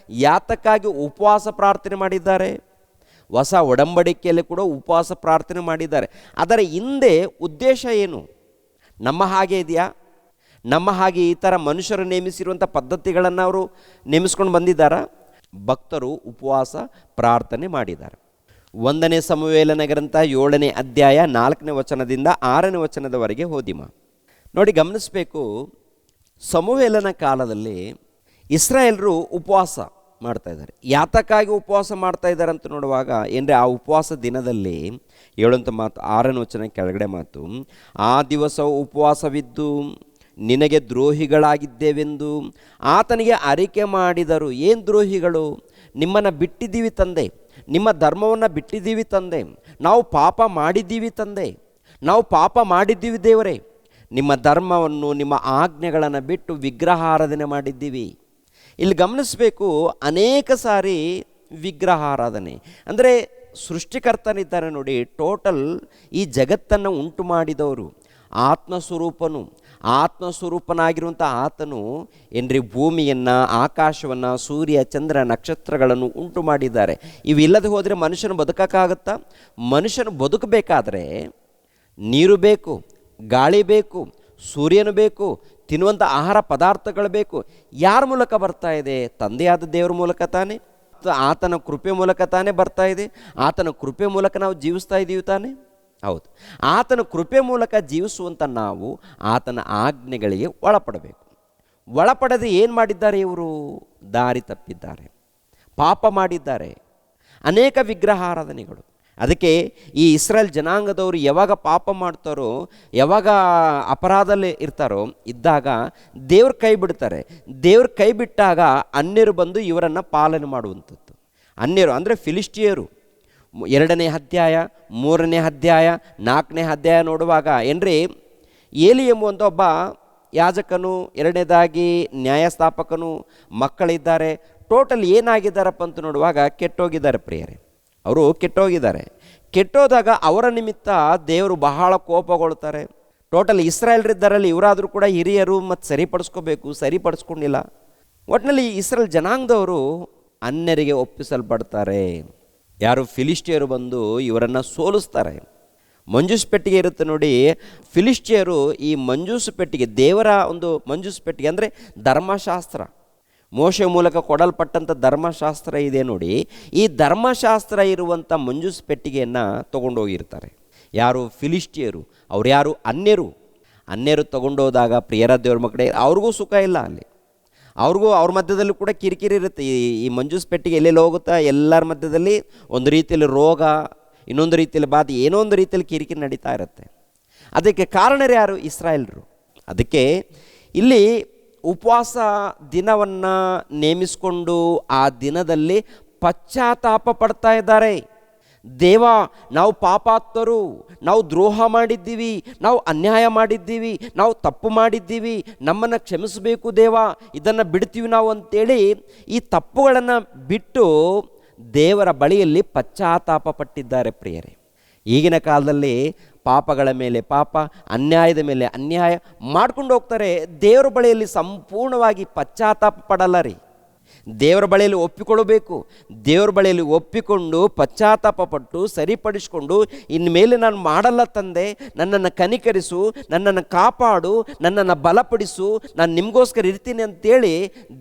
ಯಾತಕ್ಕಾಗಿ ಉಪವಾಸ ಪ್ರಾರ್ಥನೆ ಮಾಡಿದ್ದಾರೆ? ಹೊಸ ಒಡಂಬಡಿಕೆಯಲ್ಲಿ ಕೂಡ ಉಪವಾಸ ಪ್ರಾರ್ಥನೆ ಮಾಡಿದ್ದಾರೆ. ಅದರ ಹಿಂದೆ ಉದ್ದೇಶ ಏನು? ನಮ್ಮ ಹಾಗೆ ಇದೆಯಾ? ನಮ್ಮ ಹಾಗೆ ಈ ಥರ ಮನುಷ್ಯರು ನೇಮಿಸಿರುವಂಥ ಪದ್ಧತಿಗಳನ್ನು ಅವರು ನೇಮಿಸ್ಕೊಂಡು ಬಂದಿದ್ದಾರಾ? ಭಕ್ತರು ಉಪವಾಸ ಪ್ರಾರ್ಥನೆ ಮಾಡಿದ್ದಾರೆ. 1ನೇ ಸಮುವೇಲನ ಗ್ರಂಥ 7ನೇ ಅಧ್ಯಾಯ 4ನೇ ವಚನದಿಂದ 6ನೇ ವಚನದವರೆಗೆ ಓದಿಮ. ನೋಡಿ, ಗಮನಿಸಬೇಕು. ಸಮುವೇಲನ ಕಾಲದಲ್ಲಿ ಇಸ್ರಾಯೇಲರು ಉಪವಾಸ ಮಾಡ್ತಾ ಇದ್ದಾರೆ. ಯಾತಕ್ಕಾಗಿ ಉಪವಾಸ ಮಾಡ್ತಾ ಇದ್ದಾರೆ ಅಂತ ನೋಡುವಾಗ ಏನ್ರೆ ಆ ಉಪವಾಸ ದಿನದಲ್ಲಿ ಹೇಳುವಂಥ ಮಾತು 6ನೇ ವಚನ ಕೆಳಗಡೆ ಮಾತು, ಆ ದಿವಸ ಉಪವಾಸವಿದ್ದು ನಿನಗೆ ದ್ರೋಹಿಗಳಾಗಿದ್ದೇವೆಂದು ಆತನಿಗೆ ಅರಿಕೆ ಮಾಡಿದರು. ಏನು ದ್ರೋಹಿಗಳು? ನಿಮ್ಮನ್ನು ಬಿಟ್ಟಿದ್ದೀವಿ ತಂದೆ, ನಿಮ್ಮ ಧರ್ಮವನ್ನು ಬಿಟ್ಟಿದ್ದೀವಿ ತಂದೆ, ನಾವು ಪಾಪ ಮಾಡಿದ್ದೀವಿ ತಂದೆ, ನಾವು ಪಾಪ ಮಾಡಿದ್ದೀವಿ ದೇವರೇ, ನಿಮ್ಮ ಧರ್ಮವನ್ನು ನಿಮ್ಮ ಆಜ್ಞೆಗಳನ್ನು ಬಿಟ್ಟು ವಿಗ್ರಹಾರಾಧನೆ ಮಾಡಿದ್ದೀವಿ. ಇಲ್ಲಿ ಗಮನಿಸಬೇಕು, ಅನೇಕ ಸಾರಿ ವಿಗ್ರಹಾರಾಧನೆ ಅಂದರೆ ಸೃಷ್ಟಿಕರ್ತನಿದ್ದಾರೆ ನೋಡಿ, ಟೋಟಲ್ ಈ ಜಗತ್ತನ್ನು ಉಂಟು ಮಾಡಿದವರು ಆತ್ಮಸ್ವರೂಪನಾಗಿರುವಂಥ ಆತನು ಏನ್ರಿ ಭೂಮಿಯನ್ನು, ಆಕಾಶವನ್ನು, ಸೂರ್ಯ ಚಂದ್ರ ನಕ್ಷತ್ರಗಳನ್ನು ಉಂಟು ಮಾಡಿದ್ದಾರೆ. ಇವಿಲ್ಲದೆ ಹೋದರೆ ಮನುಷ್ಯನು ಬದುಕೋಕ್ಕಾಗತ್ತಾ? ಮನುಷ್ಯನು ಬದುಕಬೇಕಾದ್ರೆ ನೀರು ಬೇಕು, ಗಾಳಿ ಬೇಕು, ಸೂರ್ಯನು ಬೇಕು, ತಿನ್ನುವಂಥ ಆಹಾರ ಪದಾರ್ಥಗಳು ಬೇಕು. ಯಾರ ಮೂಲಕ ಬರ್ತಾ ಇದೆ? ತಂದೆಯಾದ ದೇವರ ಮೂಲಕ ತಾನೇ, ಆತನ ಕೃಪೆ ಮೂಲಕ ತಾನೇ ಬರ್ತಾ ಇದೆ. ಆತನ ಕೃಪೆ ಮೂಲಕ ನಾವು ಜೀವಿಸ್ತಾ ಇದ್ದೀವಿ ತಾನೇ? ಹೌದು. ಆತನ ಕೃಪೆ ಮೂಲಕ ಜೀವಿಸುವಂಥ ನಾವು ಆತನ ಆಜ್ಞೆಗಳಿಗೆ ಒಳಪಡಬೇಕು. ಒಳಪಡದೆ ಏನು ಮಾಡಿದ್ದಾರೆ? ಇವರು ದಾರಿ ತಪ್ಪಿದ್ದಾರೆ, ಪಾಪ ಮಾಡಿದ್ದಾರೆ, ಅನೇಕ ವಿಗ್ರಹಾರಾಧನೆಗಳು. ಅದಕ್ಕೆ ಈ ಇಸ್ರಾಯೇಲ್ ಜನಾಂಗದವರು ಯಾವಾಗ ಪಾಪ ಮಾಡ್ತಾರೋ, ಯಾವಾಗ ಅಪರಾಧದಲ್ಲಿ ಇದ್ದಾಗ ದೇವ್ರ ಕೈ ಬಿಡ್ತಾರೆ. ದೇವ್ರ ಕೈ ಬಿಟ್ಟಾಗ ಅನ್ಯರು ಬಂದು ಇವರನ್ನು ಪಾಲನೆ ಮಾಡುವಂಥದ್ದು. ಅನ್ಯರು ಅಂದರೆ ಫಿಲಿಸ್ಟಿಯರು. 2ನೇ ಅಧ್ಯಾಯ, 3ನೇ ಅಧ್ಯಾಯ, 4ನೇ ಅಧ್ಯಾಯ ನೋಡುವಾಗ ಏನ್ರಿ, ಏಲಿ ಎಂಬುವಂಥ ಒಬ್ಬ ಯಾಜಕನು, 2ನೇದಾಗಿ ನ್ಯಾಯಸ್ಥಾಪಕನು, ಮಕ್ಕಳಿದ್ದಾರೆ. ಟೋಟಲ್ ಏನಾಗಿದ್ದಾರಪ್ಪ ಅಂತ ನೋಡುವಾಗ ಕೆಟ್ಟೋಗಿದ್ದಾರೆ ಪ್ರಿಯರೇ. ಅವರು ಕೆಟ್ಟೋಗಿದ್ದಾರೆ. ಕೆಟ್ಟೋದಾಗ ಅವರ ನಿಮಿತ್ತ ದೇವರು ಬಹಳ ಕೋಪಗೊಳ್ತಾರೆ. ಟೋಟಲ್ ಇಸ್ರಾಯೇಲ್ರಿದ್ದಾರಲ್ಲಿ ಇವರಾದರೂ ಕೂಡ ಹಿರಿಯರು ಮತ್ತು ಸರಿಪಡಿಸ್ಕೊಂಡಿಲ್ಲ. ಒಟ್ಟಿನಲ್ಲಿ ಇಸ್ರಾಯೇಲ್ ಜನಾಂಗದವರು ಅನ್ಯರಿಗೆ ಒಪ್ಪಿಸಲ್ಪಡ್ತಾರೆ. ಯಾರು? ಫಿಲಿಸ್ಟಿಯರು ಬಂದು ಇವರನ್ನು ಸೋಲಿಸ್ತಾರೆ. ಮಂಜೂಷ ಪೆಟ್ಟಿಗೆ ಇರುತ್ತೆ ನೋಡಿ, ಫಿಲಿಸ್ಟಿಯರು ಈ ಮಂಜೂಷ ಪೆಟ್ಟಿಗೆ, ದೇವರ ಒಂದು ಮಂಜೂಷ ಪೆಟ್ಟಿಗೆ ಅಂದರೆ ಧರ್ಮಶಾಸ್ತ್ರ, ಮೋಶೆ ಮೂಲಕ ಕೊಡಲ್ಪಟ್ಟಂಥ ಧರ್ಮಶಾಸ್ತ್ರ ಇದೆ ನೋಡಿ, ಈ ಧರ್ಮಶಾಸ್ತ್ರ ಇರುವಂಥ ಮಂಜೂಸ್ ಪೆಟ್ಟಿಗೆಯನ್ನು ತೊಗೊಂಡೋಗಿರ್ತಾರೆ. ಯಾರು? ಫಿಲಿಸ್ಟಿಯರು. ಅವ್ರು ಯಾರು? ಅನ್ಯರು ತೊಗೊಂಡೋದಾಗ ಪ್ರಿಯರ ದೇವ್ರ ಮಕ್ಕಳೇ, ಅವ್ರಿಗೂ ಸುಖ ಇಲ್ಲ ಅಲ್ಲಿ. ಅವ್ರ ಮಧ್ಯದಲ್ಲೂ ಕೂಡ ಕಿರಿಕಿರಿ ಇರುತ್ತೆ. ಈ ಮಂಜೂಸ್ ಪೆಟ್ಟಿಗೆ ಎಲ್ಲೆಲ್ಲಿ ಹೋಗುತ್ತಾ ಎಲ್ಲರ ಮಧ್ಯದಲ್ಲಿ ಒಂದು ರೀತಿಯಲ್ಲಿ ರೋಗ, ಇನ್ನೊಂದು ರೀತಿಯಲ್ಲಿ ಬಾಧೆ, ಏನೋ ಒಂದು ರೀತಿಯಲ್ಲಿ ಕಿರಿಕಿರಿ ನಡೀತಾ ಇರುತ್ತೆ. ಅದಕ್ಕೆ ಕಾರಣರು ಯಾರು? ಇಸ್ರಾಯೇಲ್ರು. ಅದಕ್ಕೆ ಇಲ್ಲಿ ಉಪವಾಸ ದಿನವನ್ನು ನೇಮಿಸಿಕೊಂಡು ಆ ದಿನದಲ್ಲಿ ಪಶ್ಚಾತ್ತಾಪ ಪಡ್ತಾ ಇದ್ದಾರೆ. ದೇವ, ನಾವು ಪಾಪಾತ್ಮರು, ನಾವು ದ್ರೋಹ ಮಾಡಿದ್ದೀವಿ, ನಾವು ಅನ್ಯಾಯ ಮಾಡಿದ್ದೀವಿ, ನಾವು ತಪ್ಪು ಮಾಡಿದ್ದೀವಿ, ನಮ್ಮನ್ನು ಕ್ಷಮಿಸಬೇಕು ದೇವ, ಇದನ್ನು ಬಿಡ್ತೀವಿ ನಾವು ಅಂತೇಳಿ ಈ ತಪ್ಪುಗಳನ್ನು ಬಿಟ್ಟು ದೇವರ ಬಳಿಯಲ್ಲಿ ಪಶ್ಚಾತ್ತಾಪ ಪಟ್ಟಿದ್ದಾರೆ ಪ್ರಿಯರೇ. ಈಗಿನ ಕಾಲದಲ್ಲಿ ಪಾಪಗಳ ಮೇಲೆ ಪಾಪ, ಅನ್ಯಾಯದ ಮೇಲೆ ಅನ್ಯಾಯ ಮಾಡ್ಕೊಂಡು ಹೋಗ್ತಾರೆ. ದೇವರ ಬಳಿಯಲ್ಲಿ ಸಂಪೂರ್ಣವಾಗಿ ಪಶ್ಚಾತ್ತಾಪ ಪಡಲ್ಲ ರೀ. ದೇವರ ಬಳಿಯಲ್ಲಿ ಒಪ್ಪಿಕೊಳ್ಳಬೇಕು. ದೇವರ ಬಳಿಯಲ್ಲಿ ಒಪ್ಪಿಕೊಂಡು ಪಶ್ಚಾತ್ತಾಪ ಪಟ್ಟು ಸರಿಪಡಿಸಿಕೊಂಡು, ಇನ್ಮೇಲೆ ನಾನು ಮಾಡಲ್ಲ ತಂದೆ, ನನ್ನನ್ನು ಕನಿಕರಿಸು, ನನ್ನನ್ನು ಕಾಪಾಡು, ನನ್ನನ್ನು ಬಲಪಡಿಸು, ನಾನು ನಿಮಗೋಸ್ಕರ ಇರ್ತೀನಿ ಅಂತೇಳಿ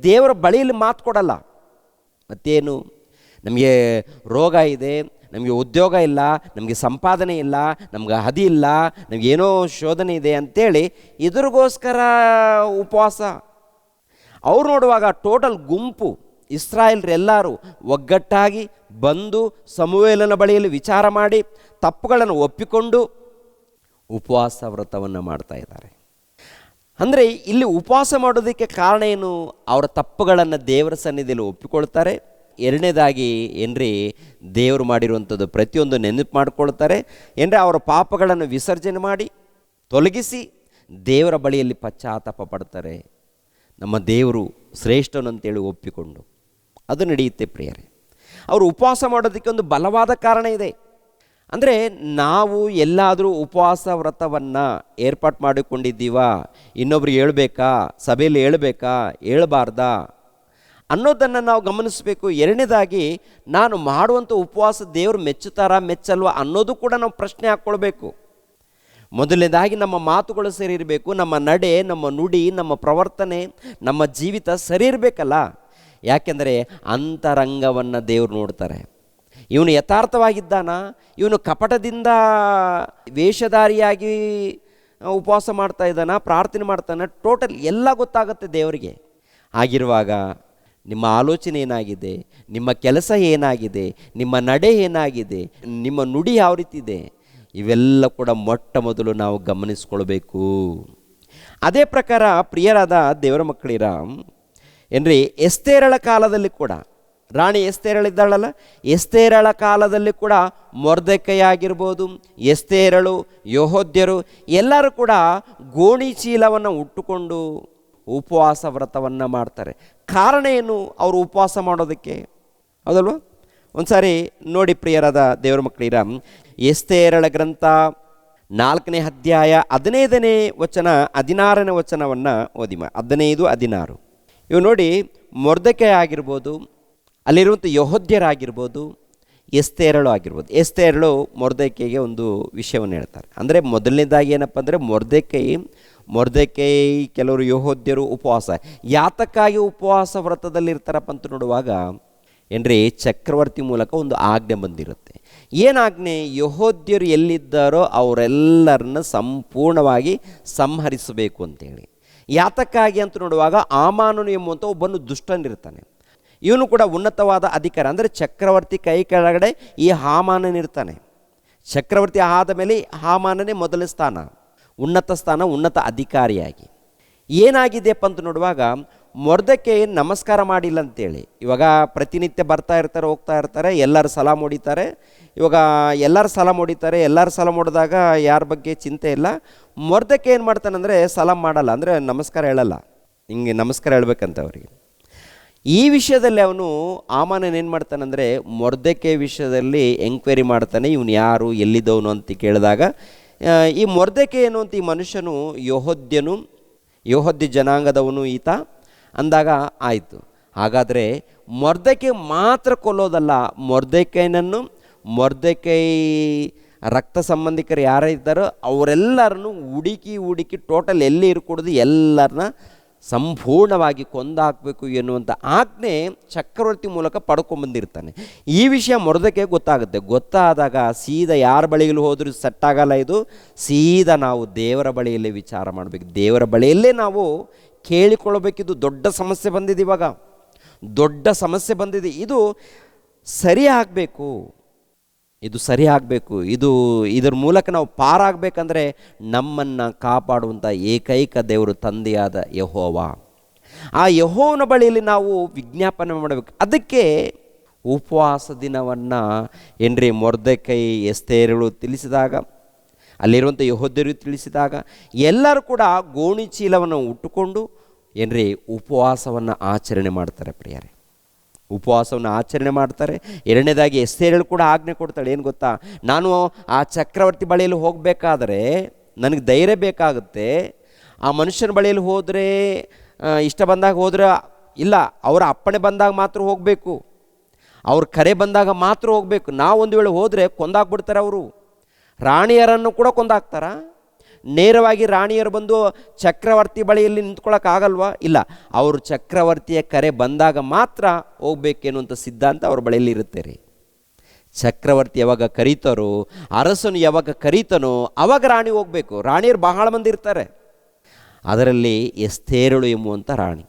ದೇವರ ಬಳಿಯಲ್ಲಿ ಮಾತು ಕೊಡಲ್ಲ. ಮತ್ತೇನು? ನಮಗೆ ರೋಗ ಇದೆ, ನಮಗೆ ಉದ್ಯೋಗ ಇಲ್ಲ, ನಮಗೆ ಸಂಪಾದನೆ ಇಲ್ಲ, ನಮ್ಗೆ ಹದಿ ಇಲ್ಲ, ನಮಗೇನೋ ಶೋಧನೆ ಇದೆ ಅಂಥೇಳಿ ಇದ್ರಿಗೋಸ್ಕರ ಉಪವಾಸ. ಅವ್ರು ನೋಡುವಾಗ ಟೋಟಲ್ ಗುಂಪು ಇಸ್ರಾಯೇಲ್ರೆಲ್ಲರೂ ಒಗ್ಗಟ್ಟಾಗಿ ಬಂದು ಸಮುವೇಲನ ಬಳಿಯಲ್ಲಿ ವಿಚಾರ ಮಾಡಿ ತಪ್ಪುಗಳನ್ನು ಒಪ್ಪಿಕೊಂಡು ಉಪವಾಸ ವ್ರತವನ್ನು ಮಾಡ್ತಾ ಇದ್ದಾರೆ. ಅಂದರೆ ಇಲ್ಲಿ ಉಪವಾಸ ಮಾಡೋದಕ್ಕೆ ಕಾರಣ ಏನು? ಅವರ ತಪ್ಪುಗಳನ್ನು ದೇವರ ಸನ್ನಿಧಿಯಲ್ಲಿ ಒಪ್ಪಿಕೊಳ್ತಾರೆ. ಎರಡನೇದಾಗಿ ಏನ್ರಿ, ದೇವರು ಮಾಡಿರುವಂಥದ್ದು ಪ್ರತಿಯೊಂದು ನೆನಪು ಮಾಡಿಕೊಳ್ತಾರೆ. ಏನ್ರಿ, ಅವರ ಪಾಪಗಳನ್ನು ವಿಸರ್ಜನೆ ಮಾಡಿ ತೊಲಗಿಸಿ ದೇವರ ಬಳಿಯಲ್ಲಿ ಪಶ್ಚಾತ್ತಾಪ ಪಡ್ತಾರೆ. ನಮ್ಮ ದೇವರು ಶ್ರೇಷ್ಠನು ಅಂತೇಳಿ ಒಪ್ಪಿಕೊಂಡು ಅದು ನಡೆಯುತ್ತೆ ಪ್ರಿಯರೇ. ಅವರು ಉಪವಾಸ ಮಾಡೋದಕ್ಕೆ ಒಂದು ಬಲವಾದ ಕಾರಣ ಇದೆ. ಅಂದರೆ ನಾವು ಎಲ್ಲಾದರೂ ಉಪವಾಸ ವ್ರತವನ್ನು ಏರ್ಪಾಡು ಮಾಡಿಕೊಂಡಿದ್ದೀವಾ, ಇನ್ನೊಬ್ರಿಗೆ ಹೇಳ್ಬೇಕಾ, ಸಭೆಯಲ್ಲಿ ಹೇಳ್ಬೇಕಾ, ಹೇಳ್ಬಾರ್ದಾ ಅನ್ನೋದನ್ನು ನಾವು ಗಮನಿಸಬೇಕು. ಎರಡನೇದಾಗಿ, ನಾನು ಮಾಡುವಂಥ ಉಪವಾಸ ದೇವರು ಮೆಚ್ಚುತ್ತಾರಾ ಮೆಚ್ಚಲ್ವಾ ಅನ್ನೋದು ಕೂಡ ನಾವು ಪ್ರಶ್ನೆ ಹಾಕ್ಕೊಳ್ಬೇಕು. ಮೊದಲನೇದಾಗಿ ನಮ್ಮ ಮಾತುಗಳು ಸರಿ ಇರಬೇಕು, ನಮ್ಮ ನಡೆ, ನಮ್ಮ ನುಡಿ, ನಮ್ಮ ಪ್ರವರ್ತನೆ, ನಮ್ಮ ಜೀವಿತ ಸರಿ ಇರಬೇಕಲ್ಲ. ಯಾಕೆಂದರೆ ಅಂತರಂಗವನ್ನು ದೇವರು ನೋಡ್ತಾರೆ. ಇವನು ಯಥಾರ್ಥವಾಗಿದ್ದಾನ, ಇವನು ಕಪಟದಿಂದ ವೇಷಧಾರಿಯಾಗಿ ಉಪವಾಸ ಮಾಡ್ತಾ ಇದ್ದಾನ, ಪ್ರಾರ್ಥನೆ ಮಾಡ್ತಾನೆ, ಟೋಟಲ್ ಎಲ್ಲ ಗೊತ್ತಾಗುತ್ತೆ ದೇವರಿಗೆ. ಆಗಿರುವಾಗ ನಿಮ್ಮ ಆಲೋಚನೆ ಏನಾಗಿದೆ, ನಿಮ್ಮ ಕೆಲಸ ಏನಾಗಿದೆ, ನಿಮ್ಮ ನಡೆ ಏನಾಗಿದೆ, ನಿಮ್ಮ ನುಡಿ ಯಾವ ರೀತಿ ಇದೆ, ಇವೆಲ್ಲ ಕೂಡ ಮೊಟ್ಟ ಮೊದಲು ನಾವು ಗಮನಿಸ್ಕೊಳ್ಬೇಕು. ಅದೇ ಪ್ರಕಾರ ಪ್ರಿಯರಾದ ದೇವರ ಮಕ್ಕಳಿರ ಏನ್ರಿ, ಎಸ್ತೇರಳ ಕಾಲದಲ್ಲಿ ಕೂಡ, ರಾಣಿ ಎಸ್ತೇರಳಿದ್ದಾಳಲ್ಲ, ಎಸ್ತೇರಳ ಕಾಲದಲ್ಲಿ ಕೂಡ ಮೊರ್ದೆಕೈ ಆಗಿರ್ಬೋದು, ಎಸ್ತೇರಳು, ಯೆಹೂದ್ಯರು ಎಲ್ಲರೂ ಕೂಡ ಗೋಣಿ ಚೀಲವನ್ನು ಉಟ್ಟುಕೊಂಡು ಉಪವಾಸ ವ್ರತವನ್ನು ಮಾಡ್ತಾರೆ. ಕಾರಣ ಏನು ಅವರು ಉಪವಾಸ ಮಾಡೋದಕ್ಕೆ? ಹೌದಲ್ವ? ಒಂದು ಸಾರಿ ನೋಡಿ ಪ್ರಿಯರಾದ ದೇವರ ಮಕ್ಕಳಿರ, ಎಸ್ತೇರಳ ಗ್ರಂಥ 4ನೇ ಅಧ್ಯಾಯ 15ನೇ ವಚನ 16ನೇ ವಚನವನ್ನು ಓದಿ. 15, 16 ಇವು ನೋಡಿ. ಮೊರ್ದೆಕೈ ಆಗಿರ್ಬೋದು, ಅಲ್ಲಿರುವಂಥ ಯೆಹೂದ್ಯರಾಗಿರ್ಬೋದು, ಎಸ್ತೇರಳು ಆಗಿರ್ಬೋದು. ಎಸ್ತೇರಳು ಮೊರ್ದೆಕೈಗೆ ಒಂದು ವಿಷಯವನ್ನು ಹೇಳ್ತಾರೆ. ಅಂದರೆ ಮೊದಲನೇದಾಗಿ ಏನಪ್ಪ ಅಂದರೆ, ಮೊರ್ದೆಕೈ ಕೆಲವರು ಯೆಹೂದ್ಯರು ಉಪವಾಸ ಯಾತಕ್ಕಾಗಿ ಉಪವಾಸ ವ್ರತದಲ್ಲಿರ್ತಾರಪ್ಪ ಅಂತ ನೋಡುವಾಗ ಏನ್ರಿ, ಚಕ್ರವರ್ತಿ ಮೂಲಕ ಒಂದು ಆಜ್ಞೆ ಬಂದಿರುತ್ತೆ. ಏನಾಜ್ಞೆ? ಯೆಹೂದ್ಯರು ಎಲ್ಲಿದ್ದಾರೋ ಅವರೆಲ್ಲರನ್ನ ಸಂಪೂರ್ಣವಾಗಿ ಸಂಹರಿಸಬೇಕು ಅಂತೇಳಿ. ಯಾತಕ್ಕಾಗಿ ಅಂತ ನೋಡುವಾಗ, ಆಮಾನನು ಎಂಬುವಂಥ ಒಬ್ಬನು ದುಷ್ಟನಿರ್ತಾನೆ. ಇವನು ಕೂಡ ಉನ್ನತವಾದ ಅಧಿಕಾರ, ಅಂದರೆ ಚಕ್ರವರ್ತಿ ಕೈ ಕೆಳಗಡೆ ಈ ಹಾಮಾನನಿರ್ತಾನೆ. ಚಕ್ರವರ್ತಿ ಆದ ಮೇಲೆ ಹಾಮಾನನೇ ಮೊದಲ ಸ್ಥಾನ, ಉನ್ನತ ಸ್ಥಾನ, ಉನ್ನತ ಅಧಿಕಾರಿಯಾಗಿ. ಏನಾಗಿದೆಯಪ್ಪ ಅಂತ ನೋಡುವಾಗ, ಮೊರ್ದೆಕೈ ನಮಸ್ಕಾರ ಮಾಡಿಲ್ಲ ಅಂತೇಳಿ. ಇವಾಗ ಪ್ರತಿನಿತ್ಯ ಬರ್ತಾ ಇರ್ತಾರೆ, ಹೋಗ್ತಾ ಇರ್ತಾರೆ, ಎಲ್ಲರೂ ಸಲಾಮ್ ಹೊಡಿತಾರೆ. ಇವಾಗ ಎಲ್ಲರೂ ಸಲಾಮ್ ಹೊಡಿತಾರೆ. ಎಲ್ಲರೂ ಸಲಾಮ್ ಹೊಡೆದಾಗ ಯಾರ ಬಗ್ಗೆ ಚಿಂತೆ ಇಲ್ಲ. ಮೊರ್ದೆಕೈ ಏನು ಮಾಡ್ತಾನಂದರೆ ಸಲಾಮ್ ಮಾಡಲ್ಲ, ಅಂದರೆ ನಮಸ್ಕಾರ ಹೇಳಲ್ಲ. ಹಿಂಗೆ ನಮಸ್ಕಾರ ಹೇಳ್ಬೇಕಂತ ಅವರಿಗೆ. ಈ ವಿಷಯದಲ್ಲಿ ಅವನು ಆಮಾನನ್ ಏನು ಮಾಡ್ತಾನಂದರೆ, ಮೊರ್ದೆಕೈ ವಿಷಯದಲ್ಲಿ ಎಂಕ್ವೈರಿ ಮಾಡ್ತಾನೆ. ಇವನು ಯಾರು, ಎಲ್ಲಿದ್ದವನು ಅಂತ ಕೇಳಿದಾಗ, ಈ ಮೊರ್ದೆಕೈ ಅನ್ನುವಂಥ ಈ ಮನುಷ್ಯನು ಯೆಹೂದ್ಯ ಜನಾಂಗದವನು ಈತ ಅಂದಾಗ ಆಯಿತು. ಹಾಗಾದರೆ ಮೊರ್ದೆಕೈ ಮಾತ್ರ ಕೊಲ್ಲೋದಲ್ಲ, ಮೊರ್ದೆಕೈ ರಕ್ತ ಸಂಬಂಧಿಕರು ಯಾರು ಇದ್ದಾರೋ ಅವರೆಲ್ಲರನ್ನು ಹುಡುಕಿ ಟೋಟಲ್ ಎಲ್ಲಿ ಇರ್ಕೊಡೋದು ಎಲ್ಲರನ್ನ ಸಂಪೂರ್ಣವಾಗಿ ಕೊಂದಾಕಬೇಕು ಎನ್ನುವಂಥ ಆಜ್ಞೆ ಚಕ್ರವರ್ತಿ ಮೂಲಕ ಪಡ್ಕೊಂಬಂದಿರ್ತಾನೆ. ಈ ವಿಷಯ ಮೊರ್ದೆಕೈಗೆ ಗೊತ್ತಾಗುತ್ತೆ. ಗೊತ್ತಾದಾಗ ಸೀದಾ ಯಾರ ಬಳಿಯಲ್ಲಿ ಹೋದರೂ ಸೆಟ್ಟಾಗಲ್ಲ. ಇದು ಸೀದಾ ನಾವು ದೇವರ ಬಳಿಯಲ್ಲೇ ವಿಚಾರ ಮಾಡಬೇಕು, ದೇವರ ಬಳಿಯಲ್ಲೇ ನಾವು ಕೇಳಿಕೊಳ್ಳಬೇಕಿದು. ದೊಡ್ಡ ಸಮಸ್ಯೆ ಬಂದಿದೆ, ಇವಾಗ ದೊಡ್ಡ ಸಮಸ್ಯೆ ಬಂದಿದೆ. ಇದು ಸರಿ ಆಗಬೇಕು, ಇದು ಸರಿ ಆಗಬೇಕು. ಇದರ ಮೂಲಕ ನಾವು ಪಾರಾಗಬೇಕಂದ್ರೆ ನಮ್ಮನ್ನು ಕಾಪಾಡುವಂಥ ಏಕೈಕ ದೇವರು ತಂದೆಯಾದ ಯೆಹೋವ. ಆ ಯೆಹೋವನ ಬಳಿಯಲ್ಲಿ ನಾವು ವಿಜ್ಞಾಪನೆ ಮಾಡಬೇಕು. ಅದಕ್ಕೆ ಉಪವಾಸ ದಿನವನ್ನು ಮೊರ್ದೆಕೈ ಎಸ್ತೇರಳು ತಿಳಿಸಿದಾಗ, ಅಲ್ಲಿರುವಂಥ ಯೆಹೂದ್ಯರು ತಿಳಿಸಿದಾಗ, ಎಲ್ಲರೂ ಕೂಡ ಗೋಣಿ ಚೀಲವನ್ನು ಉಟ್ಟುಕೊಂಡು ಉಪವಾಸವನ್ನು ಆಚರಣೆ ಮಾಡ್ತಾರೆ ಪ್ರಿಯರೇ. ಉಪವಾಸವನ್ನು ಆಚರಣೆ ಮಾಡ್ತಾರೆ. ಎರಡನೇದಾಗಿ ಎಸ್ತೇರಳು ಕೂಡ ಆಜ್ಞೆ ಕೊಡ್ತಾಳೆ. ಏನು ಗೊತ್ತಾ, ನಾನು ಆ ಚಕ್ರವರ್ತಿ ಬಳಿಯಲ್ಲಿ ಹೋಗಬೇಕಾದ್ರೆ ನನಗೆ ಧೈರ್ಯ ಬೇಕಾಗುತ್ತೆ. ಆ ಮನುಷ್ಯನ ಬಳಿಯಲ್ಲಿ ಹೋದರೆ ಇಷ್ಟ ಬಂದಾಗ ಹೋದರೆ ಇಲ್ಲ, ಅವರ ಅಪ್ಪಣೆ ಬಂದಾಗ ಮಾತ್ರ ಹೋಗಬೇಕು, ಅವ್ರ ಕರೆ ಬಂದಾಗ ಮಾತ್ರ ಹೋಗಬೇಕು. ನಾವು ಒಂದು ವೇಳೆ ಹೋದರೆ ಕೊಂದಾಕ್ಬಿಡ್ತಾರೆ ಅವರು. ರಾಣಿಯರನ್ನು ಕೂಡ ಕೊಂದಾಕ್ತಾರ? ನೇರವಾಗಿ ರಾಣಿಯರು ಬಂದು ಚಕ್ರವರ್ತಿ ಬಳಿಯಲ್ಲಿ ನಿಂತ್ಕೊಳ್ಳೋಕ್ಕಾಗಲ್ವಾ? ಇಲ್ಲ, ಅವರು ಚಕ್ರವರ್ತಿಯ ಕರೆ ಬಂದಾಗ ಮಾತ್ರ ಹೋಗ್ಬೇಕೇನುವಂಥ ಸಿದ್ಧಾಂತ ಅವ್ರ ಬಳಿಯಲ್ಲಿ ಇರುತ್ತೆ ರೀ. ಚಕ್ರವರ್ತಿ ಯಾವಾಗ ಕರೀತಾರೋ, ಅರಸನು ಯಾವಾಗ ಕರೀತಾನೋ ಅವಾಗ ರಾಣಿ ಹೋಗಬೇಕು. ರಾಣಿಯರು ಬಹಳ ಮಂದಿ ಇರ್ತಾರೆ. ಅದರಲ್ಲಿ ಎಸ್ತೇರಳು ಎಂಬುವಂಥ ರಾಣಿ